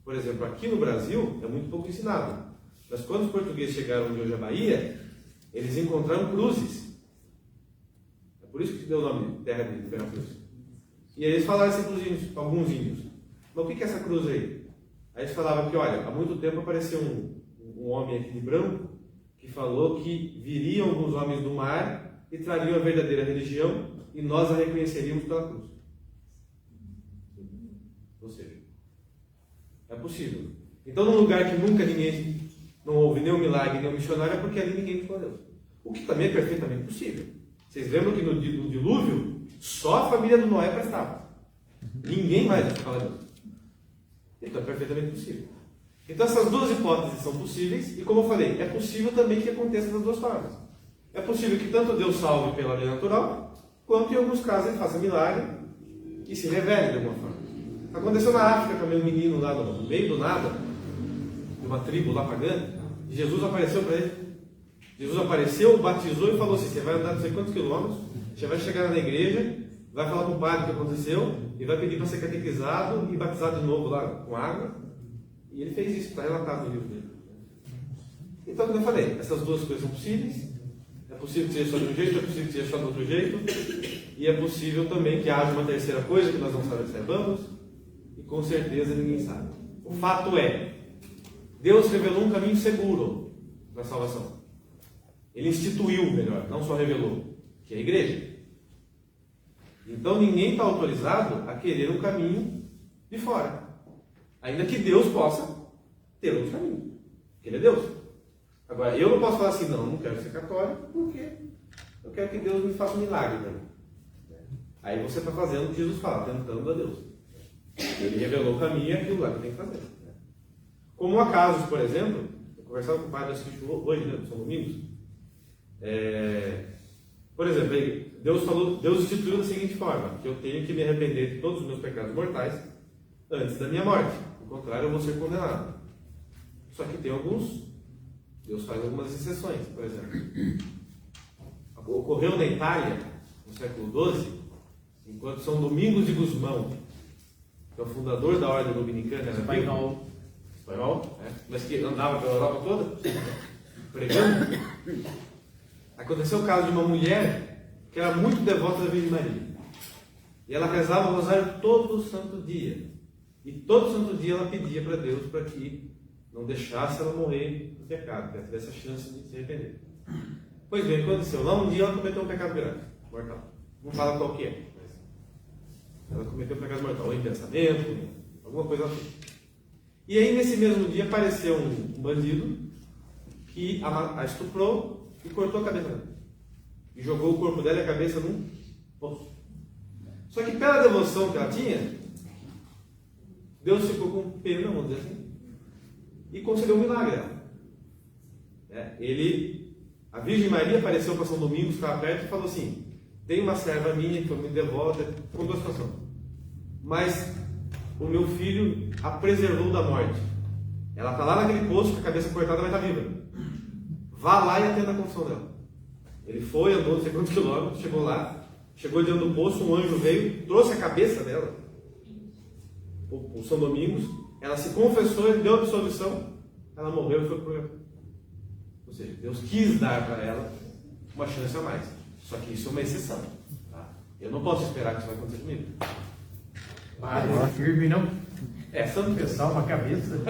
Por exemplo, aqui no Brasil é muito pouco ensinado. Mas quando os portugueses chegaram de hoje à Bahia, eles encontraram cruzes. É por isso que deu o nome de terra de Veracruz. E eles falaram assim para os índios, para alguns índios: mas o que é essa cruz aí? Aí eles falavam que, olha, há muito tempo apareceu um homem aqui de branco que falou que viriam alguns homens do mar e trariam a verdadeira religião e nós a reconheceríamos pela cruz. Ou seja, é possível. Então, num lugar que nunca ninguém, não houve nenhum milagre, nenhum missionário, é porque ali ninguém ficou a Deus. O que também é perfeitamente possível. Vocês lembram que no dilúvio, só a família do Noé prestava. Ninguém mais ficava a Deus. Então é perfeitamente possível. Então essas duas hipóteses são possíveis, e como eu falei, é possível também que aconteça das duas formas. É possível que tanto Deus salve pela lei natural, quanto em alguns casos ele faça milagre e se revele de alguma forma. Aconteceu na África também um menino lá no meio do nada, de uma tribo lá pagã, e Jesus apareceu para ele. Jesus apareceu, batizou e falou assim: você vai andar não sei quantos quilômetros, você vai chegar na igreja, vai falar com o padre o que aconteceu, e vai pedir para ser catequizado e batizado de novo lá com água. E ele fez isso, está relatado no livro dele. Então, como eu falei, essas duas coisas são possíveis. É possível que seja só de um jeito, é possível que seja só de outro jeito. E é possível também que haja uma terceira coisa que nós não saibamos. E com certeza ninguém sabe. O fato é, Deus revelou um caminho seguro para a salvação. Ele instituiu, melhor, não só revelou, que é a igreja. Então ninguém está autorizado a querer um caminho de fora. Ainda que Deus possa ter outro caminho. Porque Ele é Deus. Agora, eu não posso falar assim: não quero ser católico, porque eu quero que Deus me faça um milagre para mim. Aí você está fazendo o que Jesus fala, tentando a Deus. Ele revelou o caminho e aquilo lá que tem que fazer. Né? Como há casos, por exemplo, eu conversava com o padre hoje, né, são domingos. Por exemplo, Deus instituiu da seguinte forma, que eu tenho que me arrepender de todos os meus pecados mortais antes da minha morte. Do contrário, eu vou ser condenado. Só que tem Deus faz algumas exceções. Por exemplo, ocorreu na Itália, no século XII, enquanto São Domingos de Gusmão, que é o fundador da ordem dominicana, era espanhol, mas que andava pela Europa toda, pregando. Aconteceu o caso de uma mulher que era muito devota da Virgem Maria. E ela rezava o rosário todo santo dia. E todo santo dia ela pedia para Deus para que não deixasse ela morrer no pecado, que ela tivesse a chance de se arrepender. Pois bem, aconteceu. Lá um dia ela cometeu um pecado grave, mortal. Não fala qual que é, mas ela cometeu um pecado mortal, ou em pensamento, alguma coisa assim. E aí nesse mesmo dia apareceu um bandido que a estuprou e cortou a cabeça dela. E jogou o corpo dela e a cabeça num poço. Só que pela devoção que ela tinha, Deus ficou com pena, vamos dizer assim, e concedeu um milagre a ela. A Virgem Maria apareceu para São Domingos, estava perto, e falou assim: tem uma serva minha que foi muito devota, com duas situações, mas o meu filho a preservou da morte. Ela está lá naquele poço, com a cabeça cortada, vai estar viva. Vá lá e atenda a confissão dela. Ele foi, andou não sei quantos quilômetros, chegou lá, chegou diante do poço, um anjo veio, trouxe a cabeça dela, o São Domingos, ela se confessou, ele deu a absolvição, ela morreu e foi para o... Ou seja, Deus quis dar para ela uma chance a mais. Só que isso é uma exceção. Tá? Eu não posso esperar que isso vai acontecer comigo. Mas firme não. Santo Pessoal, uma cabeça.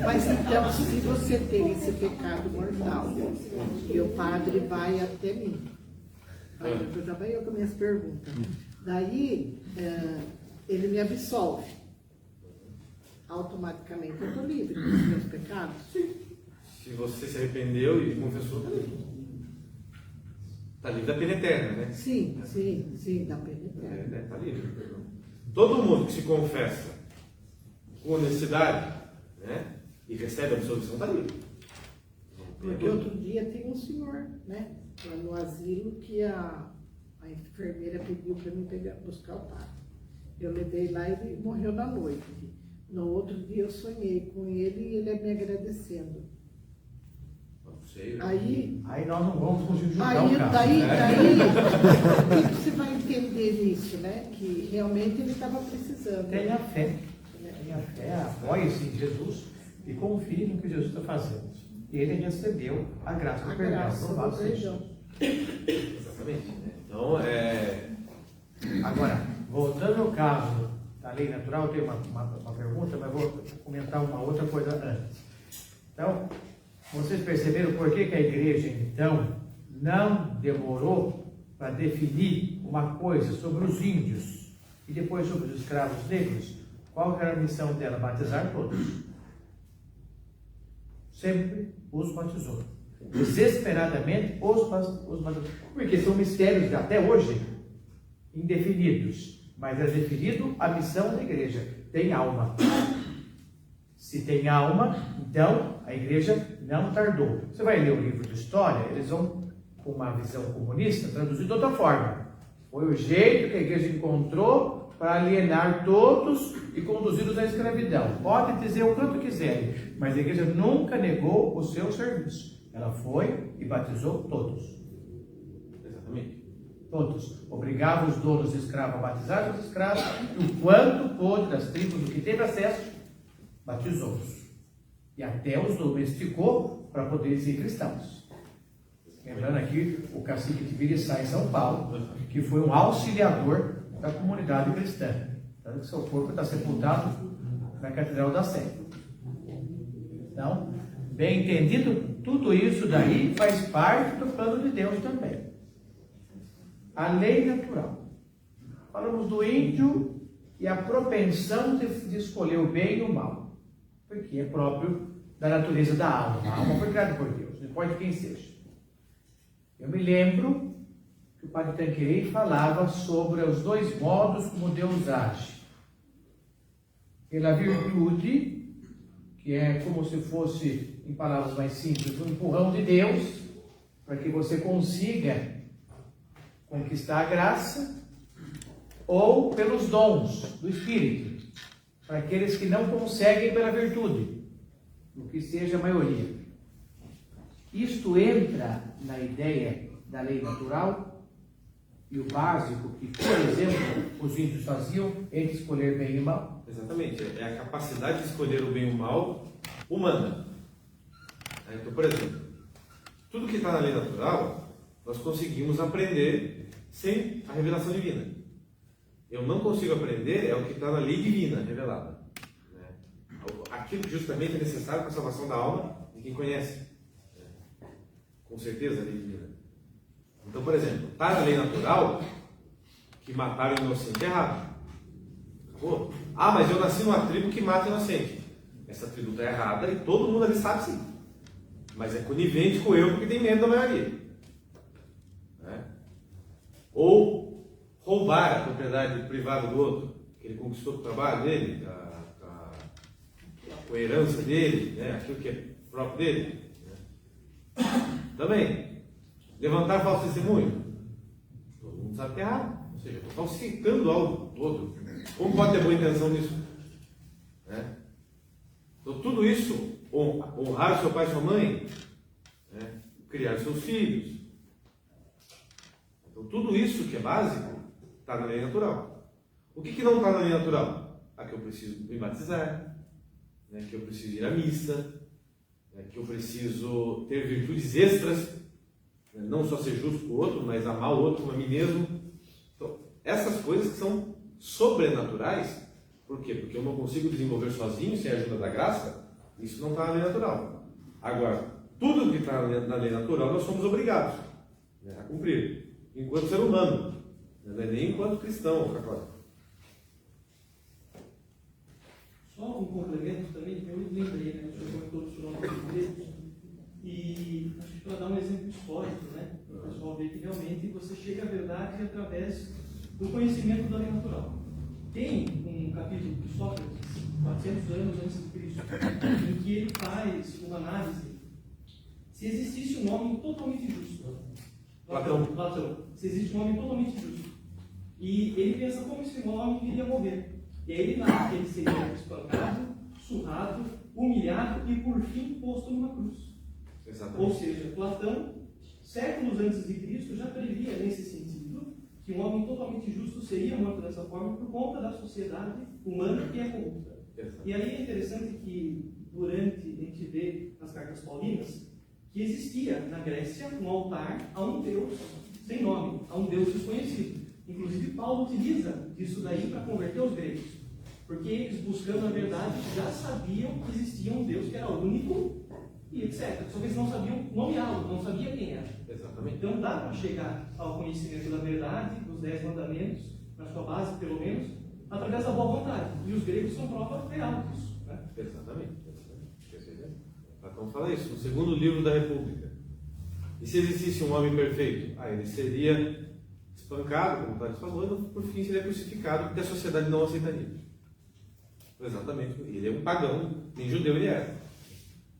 Mas então, se você tem esse pecado mortal e o padre vai até mim, aí eu já venho com minhas perguntas, daí ele me absolve, automaticamente eu estou livre dos meus pecados? Sim. Se você se arrependeu e confessou, está livre. Está livre da pena eterna, né? Sim, da pena eterna. Está livre. Todo mundo que se confessa com honestidade, né, e recebe a absolvição, está livre. Porque outro dia tem um senhor, né, lá no asilo, que a enfermeira pediu para mim buscar o padre. Eu levei lá e ele morreu na noite. No outro dia eu sonhei com ele e ele me agradecendo. Aí nós não vamos conseguir juntar aí, o caso. daí o que você vai entender nisso, né? Que realmente ele estava precisando. Tenha fé. Tenha fé, apoie-se em Jesus e confie no que Jesus está fazendo. Ele recebeu a graça do perdão. Exatamente. Então, Agora, voltando ao caso da lei natural, eu tenho uma pergunta, mas vou comentar uma outra coisa antes. Então, vocês perceberam por que a igreja, então, não demorou para definir uma coisa sobre os índios e depois sobre os escravos negros? Qual era a missão dela? Batizar todos. Sempre os batizou. Desesperadamente os batizou. Porque são mistérios até hoje indefinidos. Mas é definido a missão da igreja. Tem alma. Se tem alma, então a igreja não tardou. Você vai ler o livro de história, eles vão, com uma visão comunista, traduzir de outra forma. Foi o jeito que a igreja encontrou para alienar todos e conduzi-los à escravidão. Pode dizer o quanto quiserem, mas a igreja nunca negou o seu serviço. Ela foi e batizou todos. exatamente. Todos. Obrigava os donos de escravos a batizar os escravos, e o quanto pôde das tribos do que teve acesso, batizou-os. E até os domesticou para poderem ser cristãos. Lembrando aqui o cacique de Viriçá, em São Paulo, que foi um auxiliador da comunidade cristã. Tanto que seu corpo está sepultado na Catedral da Sé. Então, bem entendido, tudo isso daí faz parte do plano de Deus também. A lei natural. Falamos do índio e a propensão de escolher o bem e o mal, porque é próprio da natureza da alma. A alma foi criada por Deus, não importa quem seja. Eu me lembro que o Padre Tanquerei falava sobre os dois modos como Deus age. Pela virtude, que é como se fosse, em palavras mais simples, um empurrão de Deus, para que você consiga conquistar a graça, ou pelos dons do Espírito, para aqueles que não conseguem pela virtude, o que seja a maioria. Isto entra na ideia da lei natural e o básico que, por exemplo, os índios faziam entre escolher bem e mal. Exatamente, é a capacidade de escolher o bem e o mal humana. Então, por exemplo, tudo que está na lei natural, nós conseguimos aprender sem a revelação divina. Eu não consigo aprender é o que está na lei divina revelada. Aquilo que justamente é necessário para a salvação da alma de quem conhece. Com certeza a lei divina. Então, por exemplo, está na lei natural que matar o inocente é errado. Acabou? Ah, mas eu nasci numa tribo que mata inocente. Essa tribo está errada e todo mundo ali sabe sim. Mas é conivente com eu porque tem medo da maioria. Ou roubar a propriedade privada do outro, que ele conquistou com o trabalho dele, com a herança dele, aquilo que é próprio dele. Também, levantar falso testemunho. Todo mundo sabe que é errado. Ou seja, eu estou falsificando algo do outro. Como pode ter boa intenção nisso? Então, tudo isso, honrar seu pai e sua mãe, criar seus filhos. Então, tudo isso que é básico está na lei natural. O que não está na lei natural? Que eu preciso me batizar, que eu preciso ir à missa, que eu preciso ter virtudes extras, não só ser justo com o outro, mas amar o outro como a mim mesmo. Então, essas coisas que são sobrenaturais, por quê? Porque eu não consigo desenvolver sozinho, sem a ajuda da graça, isso não está na lei natural. Agora, tudo que está na lei natural, nós somos obrigados a cumprir, enquanto ser humano. Não é nem enquanto cristão ou católico. Só um complemento também, que eu me lembrei, o senhor comentou do seu nome de Deus, e acho que para dar um exemplo histórico, o pessoal vê que realmente você chega à verdade através do conhecimento da lei natural. Tem um capítulo de Sócrates, 400 anos antes de Cristo, em que ele faz uma análise se existisse um homem totalmente justo. Platão. Se existe um homem totalmente justo. E ele pensa como esse homem iria morrer. E aí ele narra que ele seria espancado, surrado, humilhado e por fim posto numa cruz. Exatamente. Ou seja, Platão, séculos antes de Cristo, já previa nesse sentido que um homem totalmente justo seria morto dessa forma por conta da sociedade humana que é corrupta. E aí é interessante que durante, a gente vê nas cartas paulinas, que existia na Grécia um altar a um Deus sem nome, a um Deus desconhecido. Inclusive, Paulo utiliza isso daí para converter os gregos, porque eles, buscando a verdade, já sabiam que existia um Deus que era único e etc. Só que eles não sabiam nomeá-lo, não sabiam quem era. Exatamente. Então, dá para chegar ao conhecimento da verdade, dos 10 mandamentos, na sua base, pelo menos, através da boa vontade. E os gregos são prova real disso. Exatamente. Platão fala isso no segundo livro da República. E se existisse um homem perfeito? Ele seria espancado, como o Tales falou, e por fim seria crucificado, porque a sociedade não aceitaria. Exatamente. Ele é um pagão, nem judeu ele era.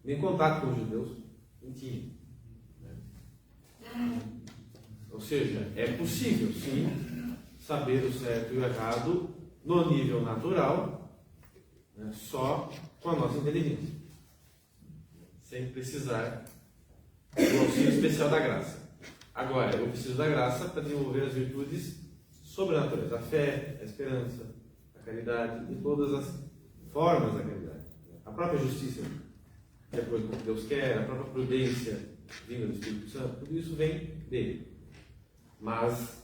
Nem contato com os judeus não tinha. Ou seja, é possível, sim, saber o certo e o errado no nível natural, só com a nossa inteligência. Sem precisar do auxílio especial da graça. Agora, eu preciso da graça para desenvolver as virtudes sobrenaturais, a fé, a esperança, a caridade e todas as formas da caridade. A própria justiça, de acordo com o que Deus quer, a própria prudência vinda do Espírito Santo, tudo isso vem dele. Mas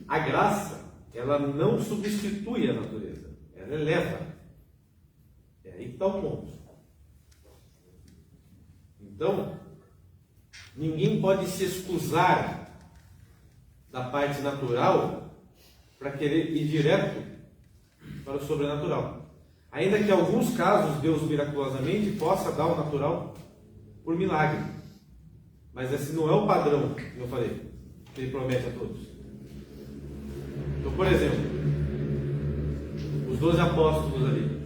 a graça, ela não substitui a natureza, ela eleva. É aí que está o ponto. Então, ninguém pode se excusar da parte natural para querer ir direto para o sobrenatural. Ainda que em alguns casos Deus miraculosamente possa dar o natural por milagre. Mas esse não é o padrão, que eu falei, que ele promete a todos. Então, por exemplo, os 12 apóstolos ali,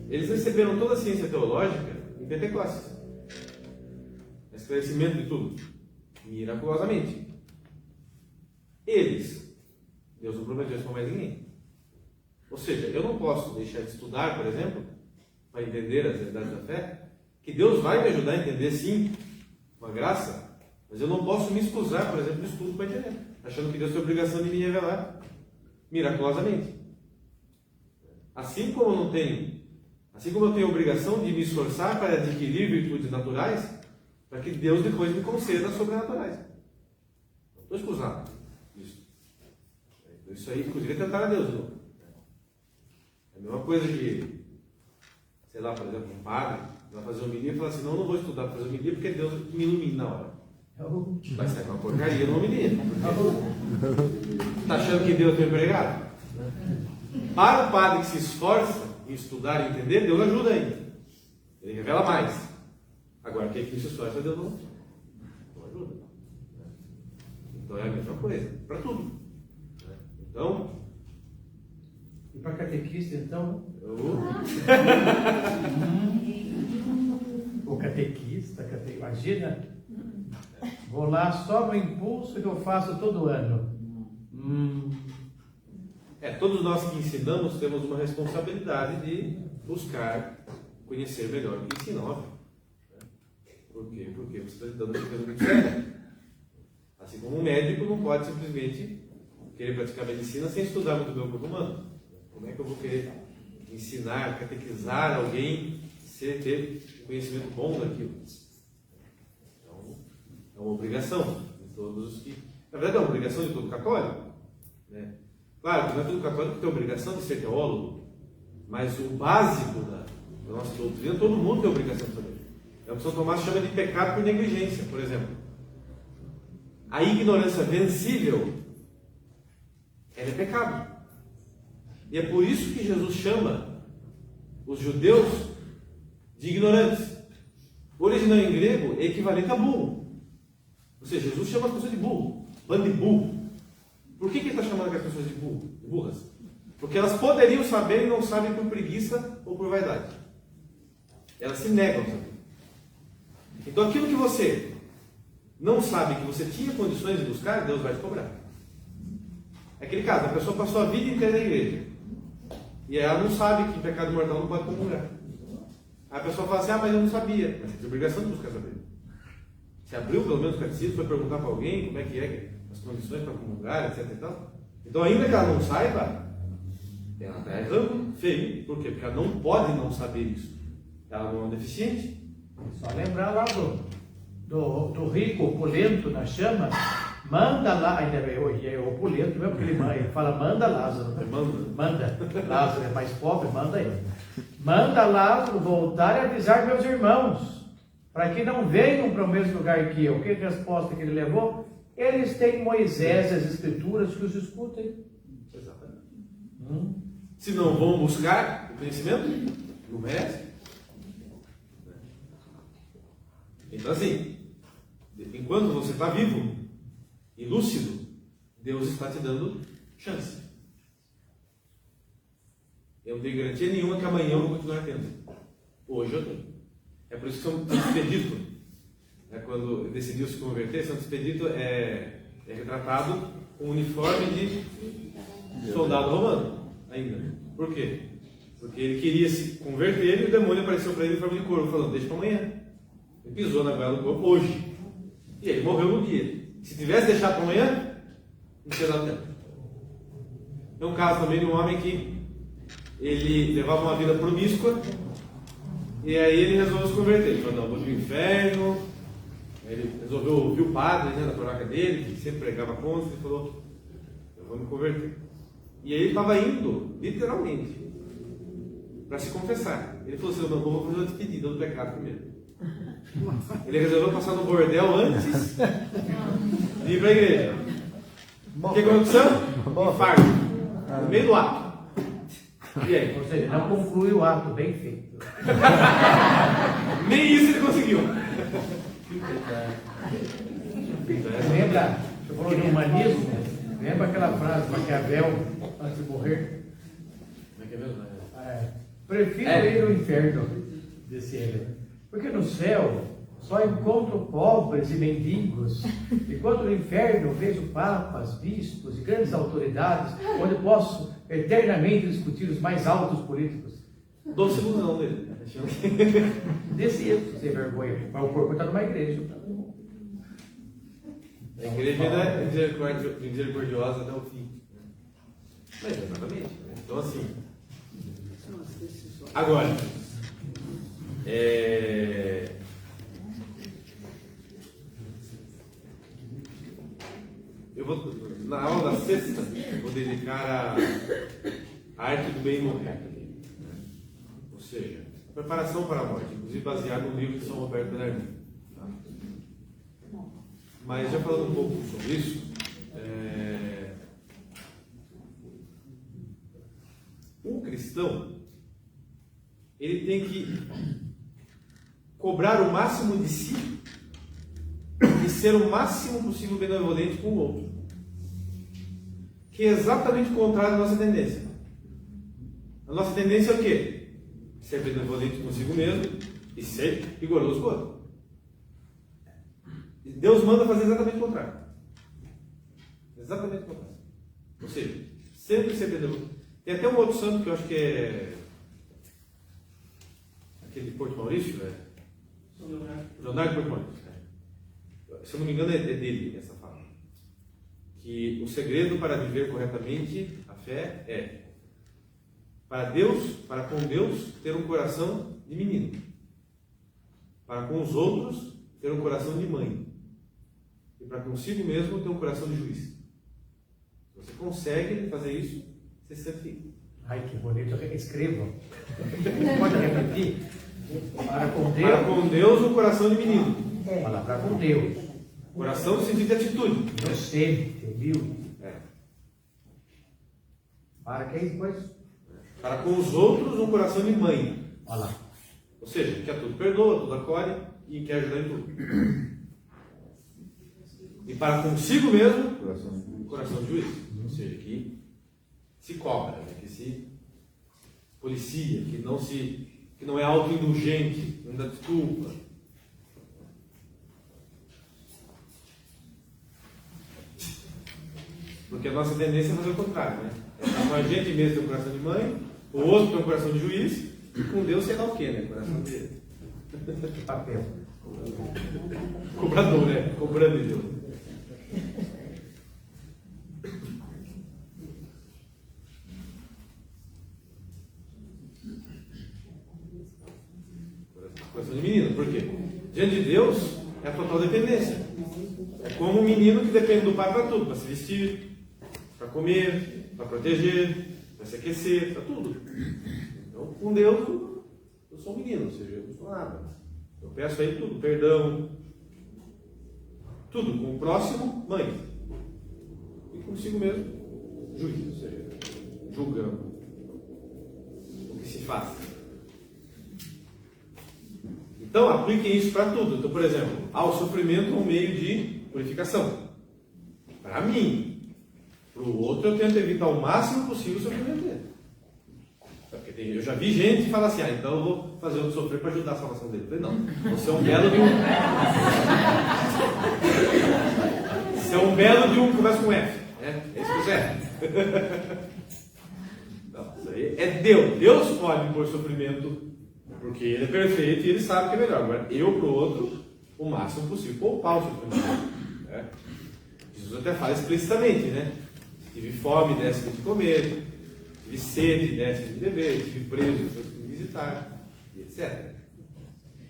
eles receberam toda a ciência teológica em Pentecostes. Esclarecimento de tudo, miraculosamente. Eles, Deus não prometeu isso para mais ninguém. Ou seja, eu não posso deixar de estudar, por exemplo, para entender as realidades da fé, que Deus vai me ajudar a entender, sim, uma graça, mas eu não posso me excusar, por exemplo, do estudo para entender, achando que Deus tem a obrigação de me revelar miraculosamente. Assim como eu tenho a obrigação de me esforçar para adquirir virtudes naturais, para que Deus depois me conceda sobrenaturais. Não estou excusado disso. Isso aí, inclusive, é tentar a Deus. Não? É a mesma coisa que, sei lá, por exemplo, um padre vai fazer homilia e fala assim, não vou estudar para fazer homilia porque Deus me ilumina na hora. Vai sair uma porcaria no homilia. Está achando que Deus é empregado? Para o padre que se esforça em estudar e entender, Deus ajuda ele. Ele revela mais. Agora, quem se esforça, Deus não ajuda. Então é a mesma coisa, para tudo. Então, E para catequista, então? O catequista, imagina? Vou lá só no impulso que eu faço todo ano. Todos nós que ensinamos temos uma responsabilidade de buscar conhecer melhor o que ensina, óbvio. Por quê? Porque você está lidando com coisa muito séria. Assim como um médico não pode simplesmente querer praticar medicina sem estudar muito bem o corpo humano. Como é que eu vou querer ensinar, catequizar alguém sem ter um conhecimento bom daquilo? Então, é uma obrigação de todos os que... Na verdade, é uma obrigação de todo católico. Né? Claro que não é todo católico que tem a obrigação de ser teólogo, mas o básico da nossa doutrina, todo mundo tem a obrigação de saber. É o que São Tomás chama de pecado por negligência, por exemplo. A ignorância vencível, ela é pecado. E é por isso que Jesus chama os judeus de ignorantes. O original em grego é equivalente a burro. Ou seja, Jesus chama as pessoas de burro, bando de burro. Por que ele está chamando aquelas pessoas de burro, de burras? Porque elas poderiam saber e não sabem por preguiça ou por vaidade. Elas se negam a saber. Então aquilo que você não sabe que você tinha condições de buscar, Deus vai te cobrar. É aquele caso, a pessoa passou a vida inteira na igreja e ela não sabe que pecado mortal não pode comungar. Aí a pessoa fala assim, mas eu não sabia. Mas você tem obrigação de buscar saber. Você abriu pelo menos o catecismo, foi perguntar para alguém como é que as condições para comungar, etc. e tal. Então ainda que ela não saiba, ela está errando feio. Por quê? Porque ela não pode não saber isso. Ela não é deficiente. Só lembrar lá do rico opulento na chama, manda lá, ainda é opulento mesmo, porque ele fala, manda Lázaro. Manda. Lázaro é mais pobre, manda ele. Manda Lázaro voltar e avisar meus irmãos, para que não venham para o mesmo lugar que eu. Que resposta que ele levou? Eles têm Moisés e as Escrituras que os escutem. Exatamente. Se não vão buscar o conhecimento, não merece. Então assim, enquanto você está vivo e lúcido, Deus está te dando chance. Eu não tenho garantia nenhuma que amanhã eu vou continuar tendo. Hoje eu tenho. É por isso que Santo Expedito, quando decidiu se converter, Santo Expedito é retratado com um uniforme de soldado romano ainda. Por quê? Porque ele queria se converter e o demônio apareceu para ele em forma de corvo, falando, deixa para amanhã. Ele pisou na goela do corpo hoje. E ele morreu no dia. Se tivesse deixado para amanhã, não tinha dado tempo. É um caso também de um homem que ele levava uma vida promíscua e aí ele resolveu se converter. Ele falou, não, vou para o inferno. Ele resolveu ouvir o padre na toraca dele, que sempre pregava contra, e falou, eu vou me converter. E aí ele estava indo, literalmente, para se confessar. Ele falou assim, não, vou fazer uma despedida do pecado primeiro. Ele resolveu passar no bordel antes de ir para a igreja. O que aconteceu? Infarto. No meio do ato. E aí? Ou seja, não conclui o ato, bem feito. Nem isso ele conseguiu. lembra, você falou de humanismo, lembra aquela frase de Maquiavel, antes de morrer? Como é que é mesmo? Prefiro ir ao inferno, disse ele, porque no céu só encontro pobres e mendigos, enquanto no inferno vejo papas, bispos e grandes autoridades, onde posso eternamente discutir os mais altos políticos. Doce ilusão dele. Desse jeito, sem vergonha, mas o corpo está numa igreja. A igreja é misericordiosa até o fim. Mas exatamente. Né? Então assim. Agora, eu vou, na aula da sexta, vou dedicar a arte do bem morrer. Ou seja, preparação para a morte, inclusive baseado no livro de São Roberto Bernardino. Tá? Mas já falando um pouco sobre isso, o cristão, ele tem que cobrar o máximo de si e ser o máximo possível benevolente com o outro. Que é exatamente o contrário da nossa tendência. A nossa tendência é o quê? Ser benevolente consigo mesmo e ser rigoroso com o outro. Deus manda fazer exatamente o contrário. Exatamente o contrário. Ou seja, sempre ser benevolente. Tem até um outro santo que eu acho que é aquele de Porto Maurício, Leonardo Porto Maurício. Se eu não me engano, é dele essa fala. Que o segredo para viver corretamente a fé é para com Deus, ter um coração de menino. Para com os outros, ter um coração de mãe. E para consigo mesmo, ter um coração de juiz. Se você consegue fazer isso, você se sente rico. Ai, que bonito. Escreva. Pode repetir? Para com Deus, um coração de menino. Fala, para com Deus. Coração no sentido de atitude. Inocente, humilde. Para quem depois? Para com os outros, um coração de mãe. Olha lá. Ou seja, que a tudo perdoa, tudo acolhe e quer ajudar em tudo. E para consigo mesmo, coração de juiz. Ou seja, que se cobra, né? Que se policia, que não é autoindulgente, não dá desculpa. Porque a nossa tendência é fazer o contrário, né? Com a gente mesmo tem um coração de mãe, o outro tem um coração de juiz, e com Deus sei lá o quê, né? Coração de papel. Cobrador, né? Cobrando de Deus. Coração de menino, por quê? Diante de Deus é a total dependência. É como um menino que depende do pai para tudo, para se vestir, para comer, para proteger, para se aquecer, para tudo. Então, com Deus, eu sou um menino, ou seja, eu não sou nada. Eu peço aí tudo, perdão, tudo. Com o próximo, mãe. E consigo mesmo, juiz, ou seja, julgando o que se faz. Então, apliquem isso para tudo. Então, por exemplo, o sofrimento é um meio de purificação. Para mim. Para o outro, eu tento evitar o máximo possível o sofrimento dele. Porque eu já vi gente falar assim, então eu vou fazer outro sofrer para ajudar a salvação dele. Eu falei, não, você é um belo de um. Você é um belo de um que começa com F. É isso que você é. Não, isso aí é Deus. Deus pode impor sofrimento, porque Ele é perfeito e Ele sabe que é melhor. Agora, eu para o outro, o máximo possível, poupar o sofrimento. Jesus até fala explicitamente, né? Tive fome, desse de comer. Tive sede, desse de beber. Tive preso, fosse me visitar, e etc.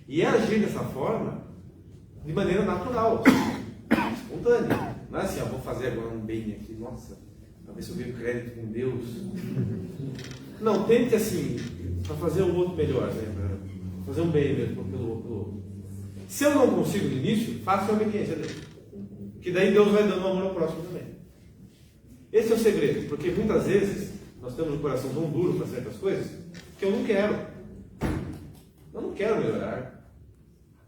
E é agir dessa forma de maneira natural, espontânea. Não é assim, vou fazer agora um bem aqui, nossa, para ver se eu ganho crédito com Deus. Não, tente assim, para fazer o outro melhor, né? Para fazer um bem mesmo pelo outro. Se eu não consigo no início, faça a obediência dele. Que daí Deus vai dando amor ao próximo também. Esse é o segredo, porque muitas vezes nós temos um coração tão duro para certas coisas que eu não quero. Eu não quero melhorar.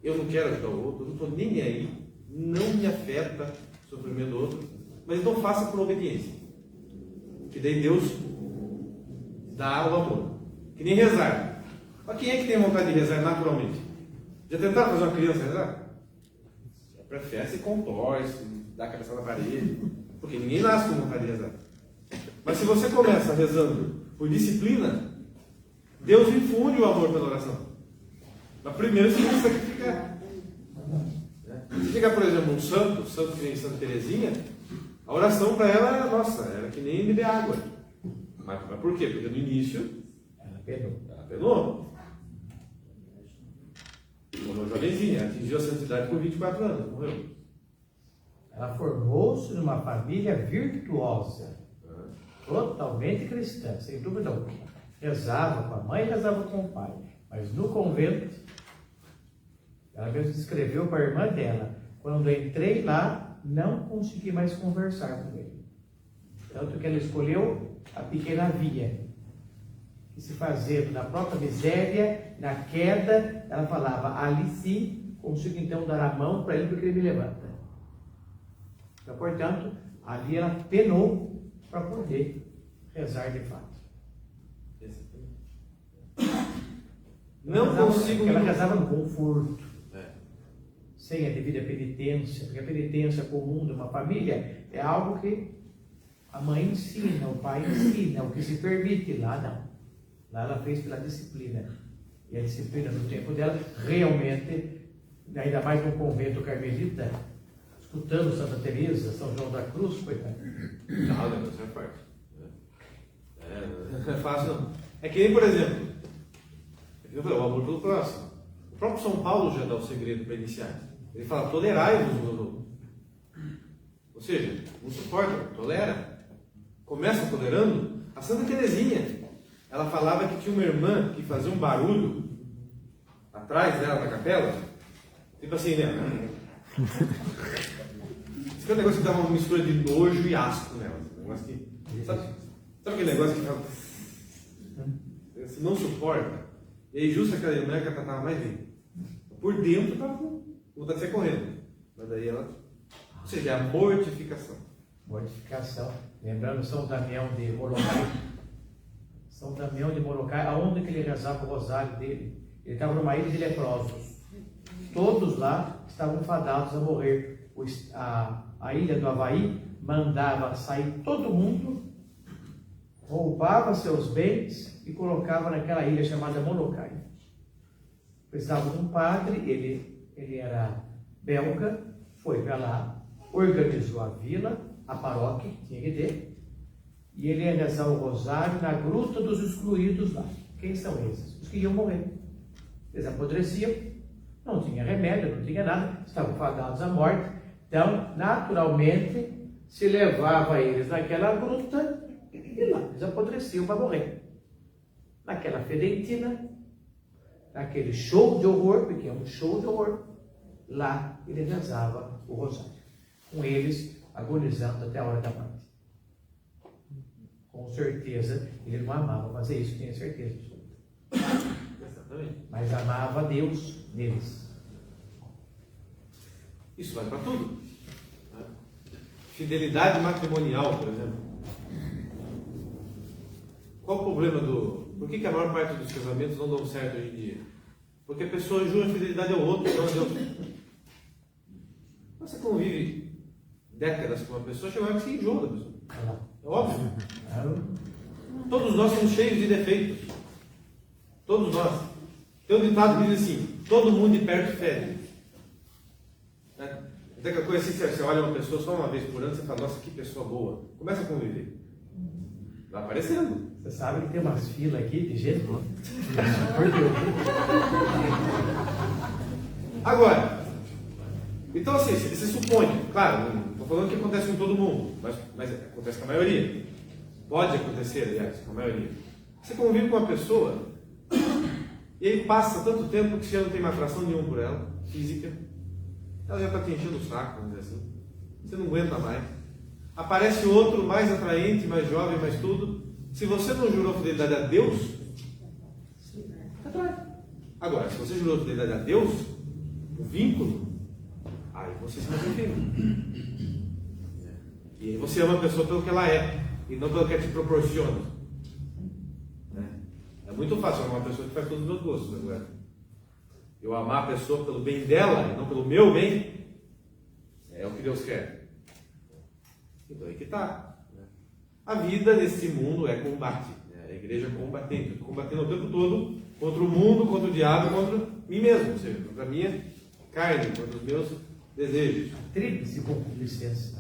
Eu não quero ajudar o outro. Eu não estou nem aí. Não me afeta sofrimento do outro, mas então faça por obediência. Que daí Deus dá o amor. Que nem rezar. Mas quem é que tem vontade de rezar naturalmente? Já tentaram fazer uma criança rezar? Prefere se contorce, dá a cabeça na parede, porque ninguém nasce com vontade de rezar. Mas se você começa rezando por disciplina, Deus infunde o amor pela oração. Mas primeiro você tem que sacrificar. Se chegar, por exemplo, um santo que nem Santa Teresinha, a oração para ela era, nossa, era que nem beber água. Mas por quê? Porque no início ela penou. Morreu jovenzinha, atingiu a santidade com 24 anos, morreu. Ela formou-se numa família virtuosa, totalmente cristã, sem dúvida alguma. Rezava com a mãe, rezava com o pai. Mas no convento, ela mesmo descreveu para a irmã dela: quando eu entrei lá, não consegui mais conversar com ele. Tanto que ela escolheu a pequena via, que se fazendo na própria miséria, na queda, ela falava: ali sim, consigo então dar a mão para ele porque ele me levanta. Então, portanto, ali ela penou para poder rezar de fato. Não consigo. Ela rezava no conforto, sem a devida penitência, porque a penitência comum de uma família é algo que a mãe ensina, o pai ensina, o que se permite. Lá não. Lá ela fez pela disciplina. E a disciplina no tempo dela, realmente, ainda mais num convento carmelita, escutando Santa Teresa, São João da Cruz, coitado. Não, negócio é forte. Não é fácil não. É que nem, por exemplo, eu falei, o amor pelo próximo. O próprio São Paulo já dá o segredo para iniciar. Ele fala: tolerai-vos uns aos outros. Ou seja, não suporta, tolera. Começa tolerando. A Santa Teresinha, ela falava que tinha uma irmã que fazia um barulho atrás dela na capela, tipo assim, né? Esse é um negócio que dava uma mistura de nojo e asco nela. Um negócio que, sabe aquele negócio que fala, você não suporta? E aí justo aquela irmã que ela estava mais viva. Por dentro estava com vontade de sair correndo. Mas daí ela... Ou seja, a mortificação. Mortificação. Lembrando São Damião de Molokai. São Damião de Molokai, aonde que ele rezava o rosário dele? Ele estava numa ilha de leprosos. Todos lá estavam fadados a morrer. A ilha do Havaí mandava sair todo mundo, roubava seus bens e colocava naquela ilha chamada Molokai. Precisava de um padre, ele era belga, foi para lá, organizou a vila, a paróquia, tinha que ter, e ele ia rezar o rosário na gruta dos excluídos lá. Quem são esses? Os que iam morrer. Eles apodreciam, não tinha remédio, não tinha nada, estavam fadados à morte. Então, naturalmente, se levava eles naquela gruta e lá eles apodreciam para morrer. Naquela fedentina, naquele show de horror, porque é um show de horror, lá ele rezava o rosário, com eles agonizando até a hora da morte. Com certeza, ele não amava fazer isso, tinha certeza disso. Exatamente. Mas amava Deus neles. Isso vale para tudo. Fidelidade matrimonial, por exemplo. Qual o problema do... Por que a maior parte dos casamentos não dão certo hoje em dia? Porque a pessoa jura fidelidade ao outro, não a Deus. Você convive décadas com uma pessoa, chega uma hora que você enjoa da pessoa. É óbvio. Todos nós somos cheios de defeitos. Todos nós. Tem um ditado que diz assim: todo mundo de perto fede. Até que a coisa assim, você olha uma pessoa só uma vez por ano, você fala: nossa, que pessoa boa. Começa a conviver. Vai aparecendo. Você sabe que tem umas filas aqui de gente boa. Agora, então assim, você supõe, claro, não estou falando que acontece com todo mundo, mas acontece com a maioria. Pode acontecer, aliás, com a maioria. Você convive com uma pessoa e aí passa tanto tempo que você já não tem mais atração nenhuma por ela, física. Ela já está te enchendo o saco, vamos dizer assim. Você não aguenta mais. Aparece outro mais atraente, mais jovem, mais tudo. Se você não jurou fidelidade a Deus, atrai. Agora, se você jurou fidelidade a Deus, o vínculo, aí você se mantém firme. E aí você ama a pessoa pelo que ela é, e não pelo que ela te proporciona. Né? É muito fácil amar uma pessoa que faz todos os meus gostos, né? Eu amar a pessoa pelo bem dela, e não pelo meu bem, é o que Deus quer. Então aí que está. Né? A vida nesse mundo é combate. Né? A igreja é combatendo o tempo todo contra o mundo, contra o diabo, contra mim mesmo, ou seja, contra a minha carne, contra os meus desejos. Tríplice concupiscência.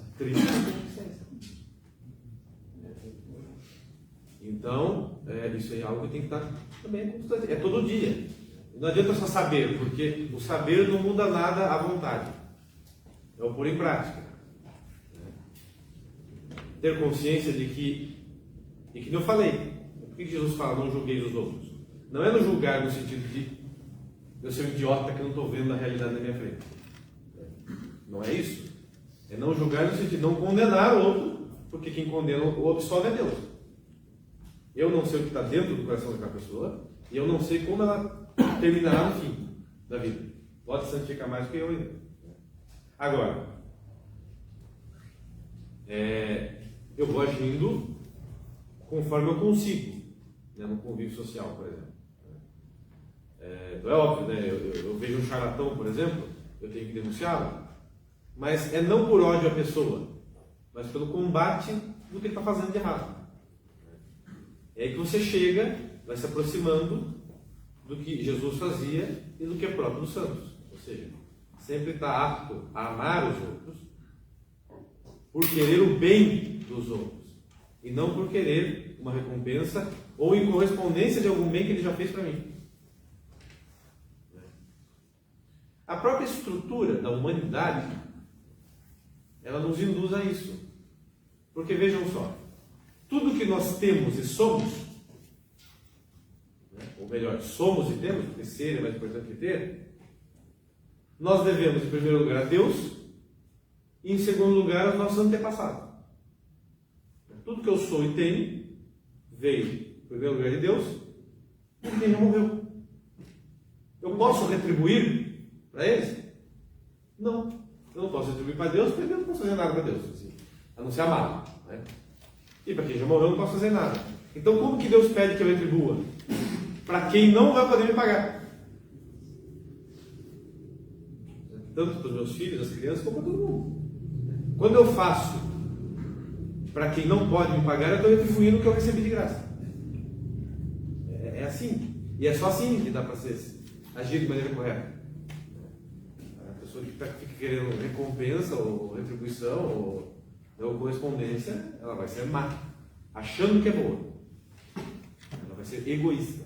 Então, isso é algo que tem que estar também constante. É todo dia. Não adianta só saber, porque o saber não muda nada à vontade. É o pôr em prática. Ter consciência de que, e que eu falei, por que Jesus fala, não julgueis os outros? Não é no julgar no sentido de eu ser um idiota que não estou vendo a realidade na minha frente. Não é isso. É não julgar no sentido de não condenar o outro, porque quem condena o absolve é Deus. Eu não sei o que está dentro do coração daquela pessoa, e eu não sei como ela terminará no fim da vida. Pode santificar mais do que eu ainda. Agora, eu vou agindo conforme eu consigo, né, no convívio social, por exemplo. Então é óbvio, né? Eu vejo um charlatão, por exemplo, eu tenho que denunciá-lo, mas é não por ódio à pessoa, mas pelo combate do que ele está fazendo de errado. É aí que você chega, vai se aproximando do que Jesus fazia e do que é próprio dos santos. Ou seja, sempre está apto a amar os outros por querer o bem dos outros e não por querer uma recompensa ou em correspondência de algum bem que ele já fez para mim. A própria estrutura da humanidade, ela nos induz a isso. Porque vejam só, tudo que nós temos e somos, né, ou melhor, somos e temos, porque ser é mais importante que ter, nós devemos, em primeiro lugar, a Deus e, em segundo lugar, aos nossos antepassados. Tudo que eu sou e tenho veio, em primeiro lugar, de Deus e quem já morreu. Eu posso retribuir para eles? Não. Eu não posso retribuir para Deus, porque eu não posso fazer nada para Deus, assim, a não ser amá-lo. Né? E para quem já morreu, eu não posso fazer nada. Então, como que Deus pede que eu retribua? Para quem não vai poder me pagar. Tanto para os meus filhos, as crianças, como para todo mundo. Quando eu faço para quem não pode me pagar, eu estou retribuindo o que eu recebi de graça. É assim. E é só assim que dá para agir de maneira correta. A pessoa que fica querendo recompensa ou retribuição ou correspondência, ela vai ser má, achando que é boa. Ela vai ser egoísta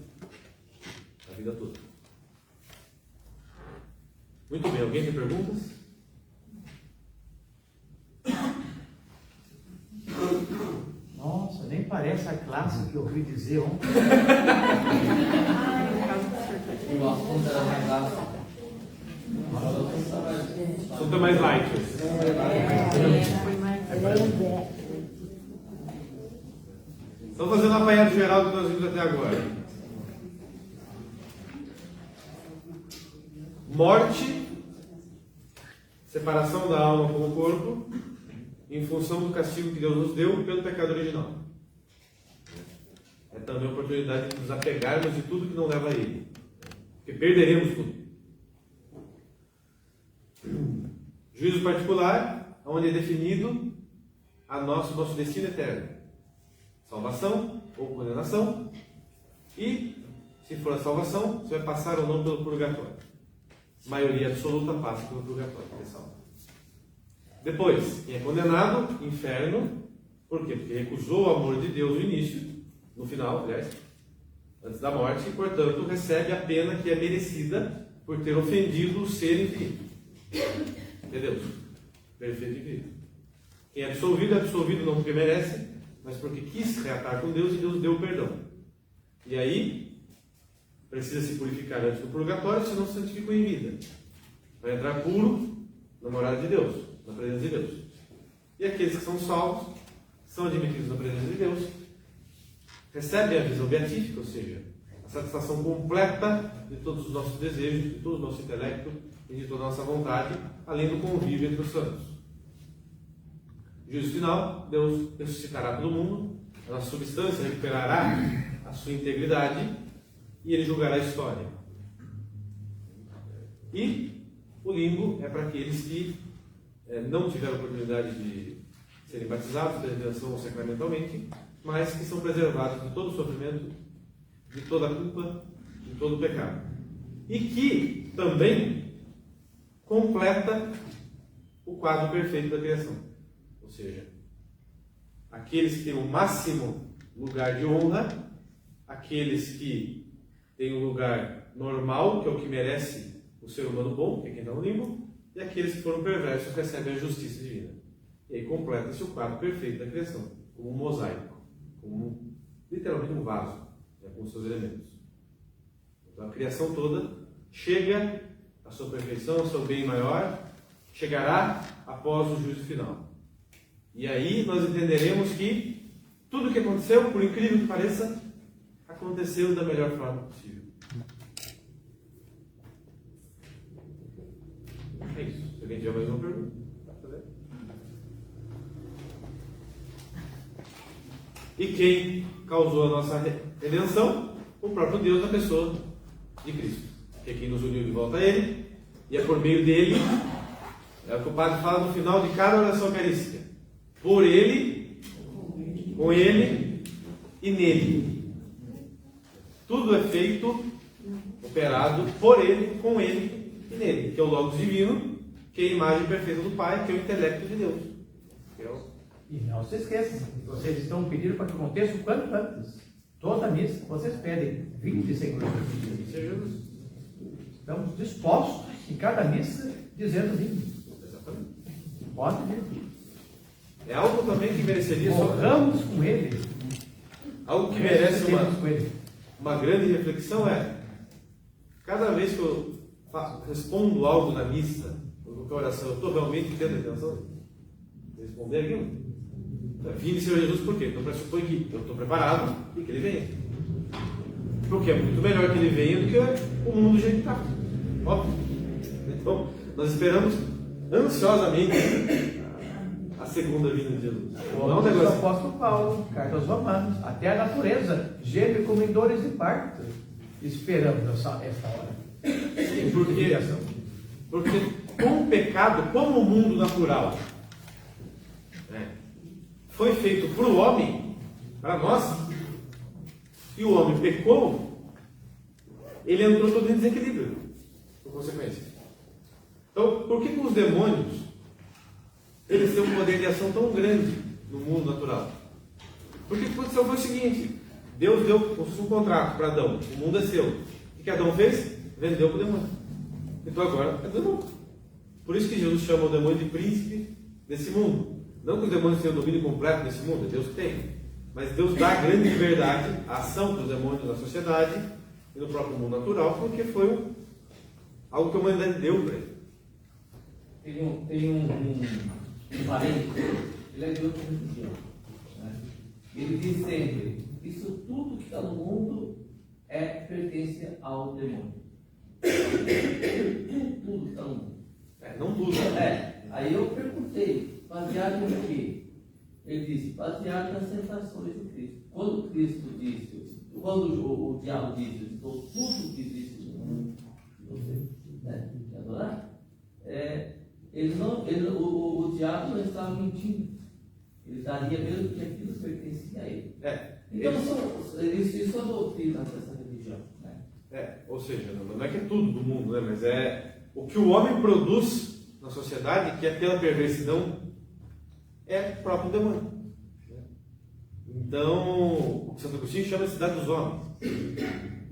a vida toda. Muito bem, alguém tem perguntas? Nossa, nem parece a classe que eu ouvi dizer ontem. O assunto era mais ácido. O assunto é mais light. Estamos fazendo um apanhado geral do que nós vimos até agora. Morte, separação da alma com o corpo, em função do castigo que Deus nos deu pelo pecado original. É também a oportunidade de nos apegarmos de tudo que não leva a Ele, porque perderemos tudo. Juízo particular, onde é definido nosso destino eterno. Salvação ou condenação. E, se for a salvação, você vai passar ou não pelo purgatório. Maioria absoluta passa pelo purgatório, pessoal. Depois, quem é condenado, inferno. Por quê? Porque recusou o amor de Deus no início, no final, aliás, antes da morte, e, portanto, recebe a pena que é merecida por ter ofendido o ser infinito. É Deus, perfeito e infinito. Quem é absolvido não porque merece, mas porque quis reatar com Deus e Deus deu o perdão. E aí, precisa se purificar antes do purgatório, senão se santificou em vida. Vai entrar puro na morada de Deus, na presença de Deus. E aqueles que são salvos, são admitidos na presença de Deus, recebem a visão beatífica, ou seja, a satisfação completa de todos os nossos desejos, de todo o nosso intelecto e de toda a nossa vontade, além do convívio entre os santos. juízo final, Deus ressuscitará todo mundo, a nossa substância recuperará a sua integridade e ele julgará a história. E o limbo é para aqueles que não tiveram oportunidade de serem batizados pela redenção ou sacramentalmente, mas que são preservados de todo o sofrimento, de toda a culpa, de todo o pecado. E que também completa o quadro perfeito da criação. Ou seja, aqueles que têm o máximo lugar de honra, aqueles que têm um lugar normal, que é o que merece o ser humano bom, que é quem está no limbo, e aqueles que foram perversos recebem a justiça divina. E aí completa-se o quadro perfeito da criação, como um mosaico, como literalmente um vaso, com seus elementos. Então a criação toda chega à sua perfeição, ao seu bem maior, chegará após o juízo final. E aí nós entenderemos que tudo o que aconteceu, por incrível que pareça, aconteceu da melhor forma possível. É isso. Se alguém tiver mais uma pergunta, pode fazer. E quem causou a nossa redenção? O próprio Deus na pessoa de Cristo. Que é quem nos uniu de volta a Ele, e é por meio dele, é o que o Padre fala no final de cada oração eucarística. Por Ele, com Ele e nele. Tudo é feito, operado por Ele, com Ele e nele, que é o Logos Divino, que é a imagem perfeita do Pai, que é o intelecto de Deus. E não se esqueçam, vocês estão pedindo para que aconteça o quanto antes. Toda missa, vocês pedem 20 segundos. Estamos dispostos em cada missa dizendo 20. Exatamente. Pode vir. É algo também que mereceria Morramos com ele. Algo que merece com ele. uma grande reflexão é: cada vez que eu respondo algo na missa, ou qualquer oração, eu estou realmente tendo a intenção de responder aquilo? Vinde, Senhor Jesus, por quê? Então pressupõe que eu estou preparado e que Ele venha. Porque é muito melhor que Ele venha do que o mundo do jeito que está. Óbvio. Então, nós esperamos ansiosamente a segunda vinda de Jesus. Não, o apóstolo Paulo, carta aos Romanos, até a natureza geme como em dores de parto. Esperamos essa hora. Sim, porque com o pecado, como o mundo natural foi feito para o homem, para nós, e o homem pecou, ele entrou todo em desequilíbrio, por consequência. Então, por que os demônios eles têm um poder de ação tão grande no mundo natural? Porque a condição foi o seguinte: Deus deu um contrato para Adão, o mundo é seu. O que Adão fez? Vendeu para o demônio. Então agora é do demônio. Por isso que Jesus chama o demônio de príncipe desse mundo. Não que os demônios tenham domínio completo nesse mundo, é Deus que tem. Mas Deus dá grande liberdade à ação dos demônios na sociedade e no próprio mundo natural, porque foi algo que a humanidade deu para ele. Tem um parente, ele é de outra religião. Né? Ele diz sempre: isso tudo que está no mundo pertence ao demônio. Tudo que está no mundo. Não tudo. Aí eu perguntei, baseado em quê? Ele disse: baseado nas tentações de Cristo. Quando Cristo disse, quando o diabo disse: estou tudo que existe no mundo, você quer adorar? O diabo não estava mentindo. Ele daria mesmo que aquilo pertencia a ele. Então, isso é a doutrina dessa religião. Né? Ou seja, não é que é tudo do mundo, né? Mas é o que o homem produz na sociedade, que é pela perversidão, é próprio demônio. Então, o Santo Agostinho chama de cidade dos homens.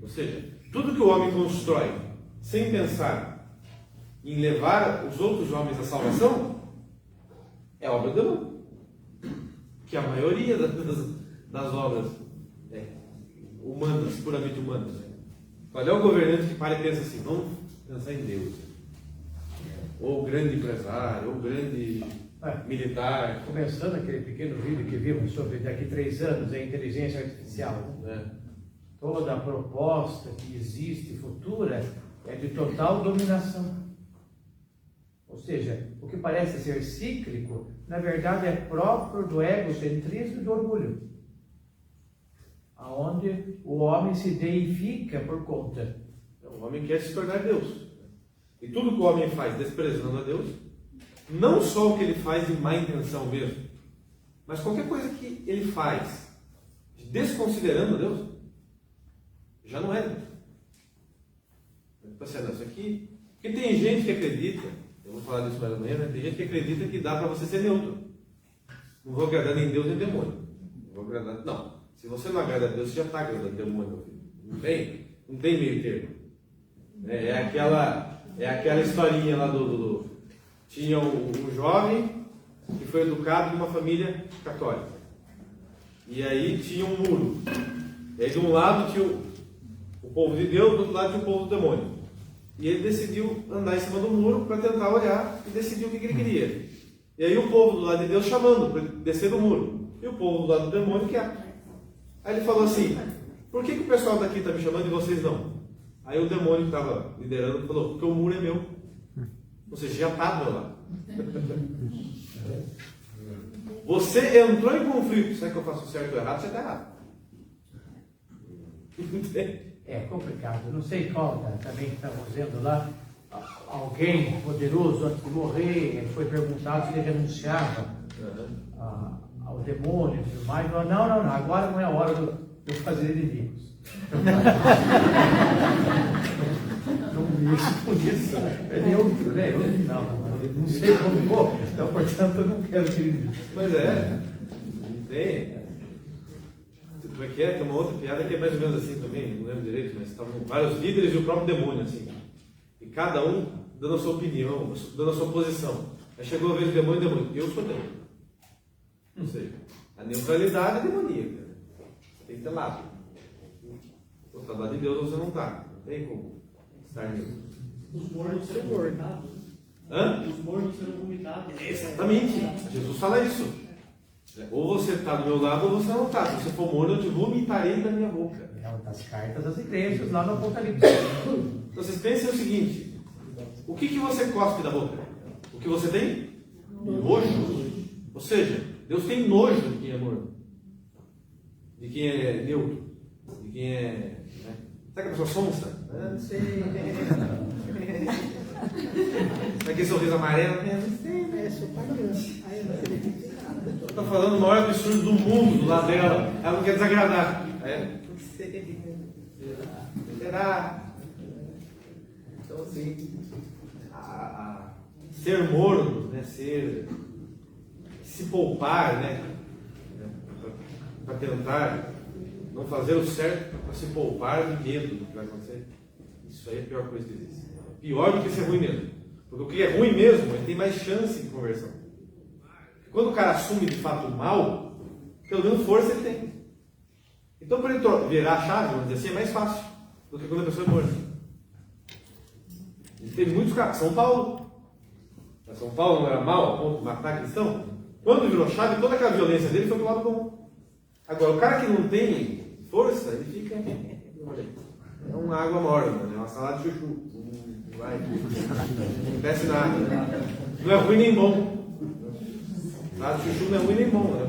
Ou seja, tudo que o homem constrói sem pensar em levar os outros homens à salvação é obra do demônio. Que a maioria das obras humanas, puramente humanas. Qual é o governante que para e pensa assim: vamos pensar em Deus? Ou grande empresário, ou grande militar. Começando aquele pequeno vídeo que vimos sobre daqui 3 anos a inteligência artificial. Toda a proposta que existe futura é de total dominação. Ou seja, o que parece ser cíclico, na verdade é próprio do egocentrismo e do orgulho, aonde o homem se deifica por conta. O homem quer se tornar Deus. E tudo que o homem faz desprezando a Deus, não só o que ele faz de má intenção mesmo, mas qualquer coisa que ele faz desconsiderando a Deus, já não é Deus. Tá certo, isso aqui. Porque tem gente que acredita, eu vou falar disso mais amanhã, né? Tem gente que acredita que dá para você ser neutro. Não vou agradar nem Deus nem demônio. Não vou agradar. Não. Se você não agrada a Deus, você já está agradando demônio, meu filho. Não tem meio termo. É aquela historinha lá tinha um jovem que foi educado em uma família católica. E aí tinha um muro. E aí de um lado tinha o povo de Deus, do outro lado tinha o povo do demônio. E ele decidiu andar em cima do muro para tentar olhar e decidir o que ele queria. E aí o povo do lado de Deus chamando para ele descer do muro. E o povo do lado do demônio quer. Aí ele falou assim: por que o pessoal daqui está me chamando e vocês não? Aí o demônio que estava liderando falou: porque o muro é meu. Ou seja, já está do meu lado. Você entrou em conflito. Será que eu faço certo ou errado? Você está errado. É complicado. Eu não sei qual também que estamos vendo lá. Alguém poderoso, antes de morrer, foi perguntado se ele renunciava ao demônio e tudo mais. Ele falou: não, agora não é a hora de eu fazer inimigos. Não me isso. É neutro, né? Eu não sei como vou, então, portanto, eu não quero ser inimigos. Mas não tem. Como é que é? Tem uma outra piada que é mais ou menos assim também, não lembro direito, mas estavam vários líderes e o próprio demônio, assim. E cada um dando a sua opinião, dando a sua posição. Aí chegou a vez do demônio, eu sou Deus. Ou seja, a neutralidade é demoníaca. Tem que ter lado. Você está do lado de Deus ou você não está. Não tem como estar neutro. Os mortos serão vomitados. Os mortos serão vomitados. Exatamente. Jesus fala isso. Ou você está do meu lado ou você não está. Se você for morto, eu te vomitarei da minha boca. É uma das cartas das igrejas lá no Apocalipse. Então vocês pensem o seguinte: o que você cospe da boca? O que você tem? Nojo. Ou seja, Deus tem nojo de quem é morto, de quem é neutro, de quem é. Né? Sabe que a pessoa sonsa? Não sei. Sabe aquele sorriso amarelo? Não sei. Está falando o maior absurdo do mundo do lado dela. Ela não quer desagradar. Não sei. Será? Então, assim, ser morno, né? Se poupar, né? Para tentar não fazer o certo, para se poupar de medo do que vai acontecer. Isso aí é a pior coisa que existe. Pior do que ser ruim mesmo. Porque o que é ruim mesmo, ele tem mais chance de conversão. Quando o cara assume de fato o mal, pelo menos força ele tem. Então, para ele virar a chave, vamos dizer assim, é mais fácil do que quando a pessoa é morta. E tem muitos caras. São Paulo não era mal a ponto de matar cristão. Quando virou chave, toda aquela violência dele foi pro lado bom. Agora, o cara que não tem força, ele fica. É uma água morna, né? Uma salada de chuchu. Não vai. Não desce nada. Não é ruim nem bom. Salada de chuchu não é ruim nem bom, né?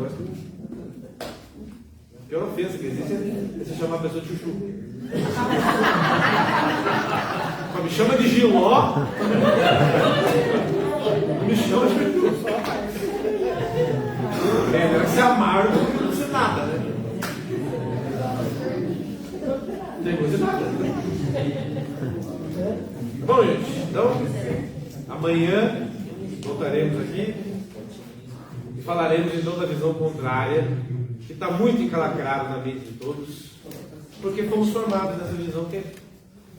A pior ofensa que existe é você chamar a pessoa de chuchu. Só me chama de Giló. Me chama de chuchu. Deve ser amargo porque não ser nada, né? Não tem coisa nada. Bom, gente, então amanhã voltaremos aqui e falaremos então da visão contrária, que está muito encalacrada na mente de todos, porque fomos formados nessa visão que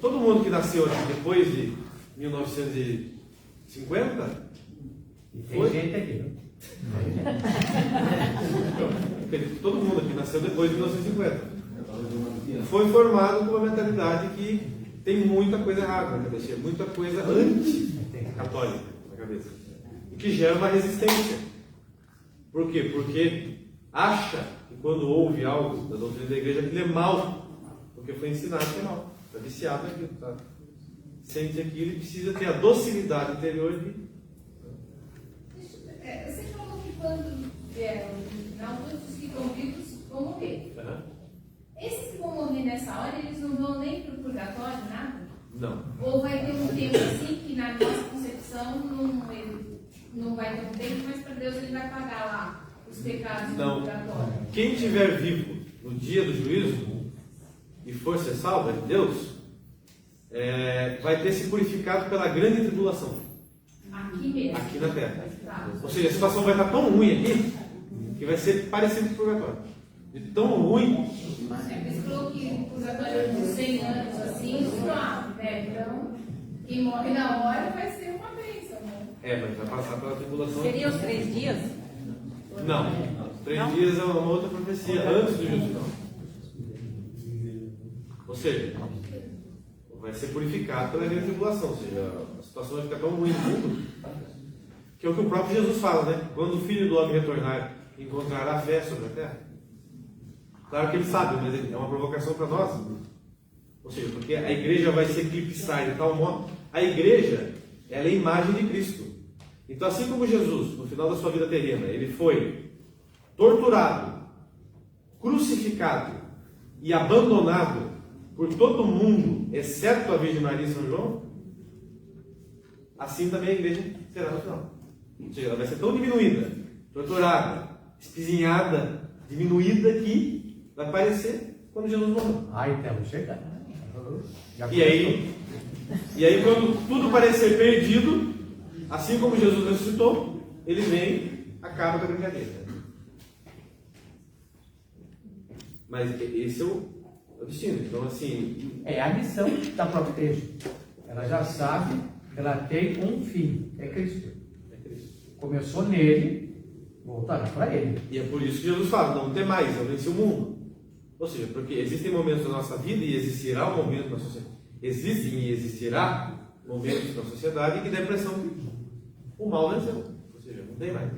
todo mundo que nasceu aqui depois de 1950 e tem gente aqui, né? Todo mundo aqui nasceu depois de 1950. Foi formado com uma mentalidade que tem muita coisa errada na cabeça, muita coisa anti-católica na cabeça, e que gera uma resistência. Por quê? Porque acha que quando ouve algo da doutrina da igreja, aquilo é mal, porque foi ensinado que é mal, está viciado naquilo, tá? Sente aquilo e precisa ter a docilidade interior de não todos os que estão vivos vão morrer. Aham. Esses que vão morrer nessa hora, eles não vão nem para o purgatório, nada? Não. Ou vai ter um tempo assim que na nossa concepção não vai ter um tempo, mas para Deus ele vai pagar lá os pecados do Não. purgatório? Quem estiver vivo no dia do juízo e for ser salvo de Deus, vai ter se purificado pela grande tribulação Aqui mesmo. aqui na terra. Tá. Ou seja, a situação vai estar tão ruim aqui que vai ser parecido com o purgatório. De tão ruim. Você falou que o purgatório é de 100 anos assim, suave, né? Então, quem morre na hora vai ser uma bênção, né? Mas vai passar pela tribulação. Seria os 3 dias? Não. 3 dias é uma outra profecia antes do juízo final. Ou seja, vai ser purificado pela grande tribulação. Ou seja, a situação vai ficar tão ruim no mundo que é o que o próprio Jesus fala, né? Quando o Filho do Homem retornar, encontrará fé sobre a terra. Claro que ele sabe, mas é uma provocação para nós. Ou seja, porque a igreja vai se eclipsar de tal modo. A igreja, ela é a imagem de Cristo. Então, assim como Jesus, no final da sua vida terrena, ele foi torturado, crucificado e abandonado por todo mundo, exceto a Virgem Maria e São João, assim também a igreja será no final. Ou seja, ela vai ser tão diminuída, torturada, espizinhada, diminuída que vai aparecer quando Jesus morreu. Então, chega. E aí quando tudo parecer perdido, assim como Jesus ressuscitou, ele vem, acaba com a brincadeira. Mas esse é o destino. Então, assim. É a missão da própria igreja. Ela já sabe que ela tem um fim, é Cristo. Começou nele, voltará para ele. E é por isso que Jesus fala: não tem mais, eu venci o mundo. Ou seja, porque existem momentos na nossa vida e existirá um momento na sociedade. Existem e existirá momentos na sociedade em que dá a impressão que o mal venceu. Ou seja, não tem mais.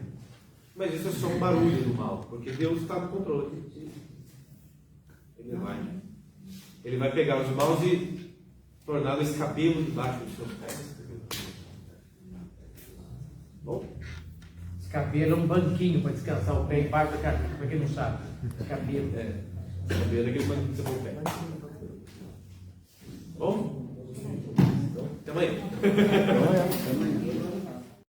Mas isso é só um barulho do mal, porque Deus está no controle. Ele vai pegar os maus e torná-lo escabelo debaixo dos seus pés. Bom? Escabelo é um banquinho para descansar o pé embaixo da cabeça, para quem não sabe. Escabelo. Escabelo é aquele banquinho que você põe o pé. Bom? Então, até amanhã.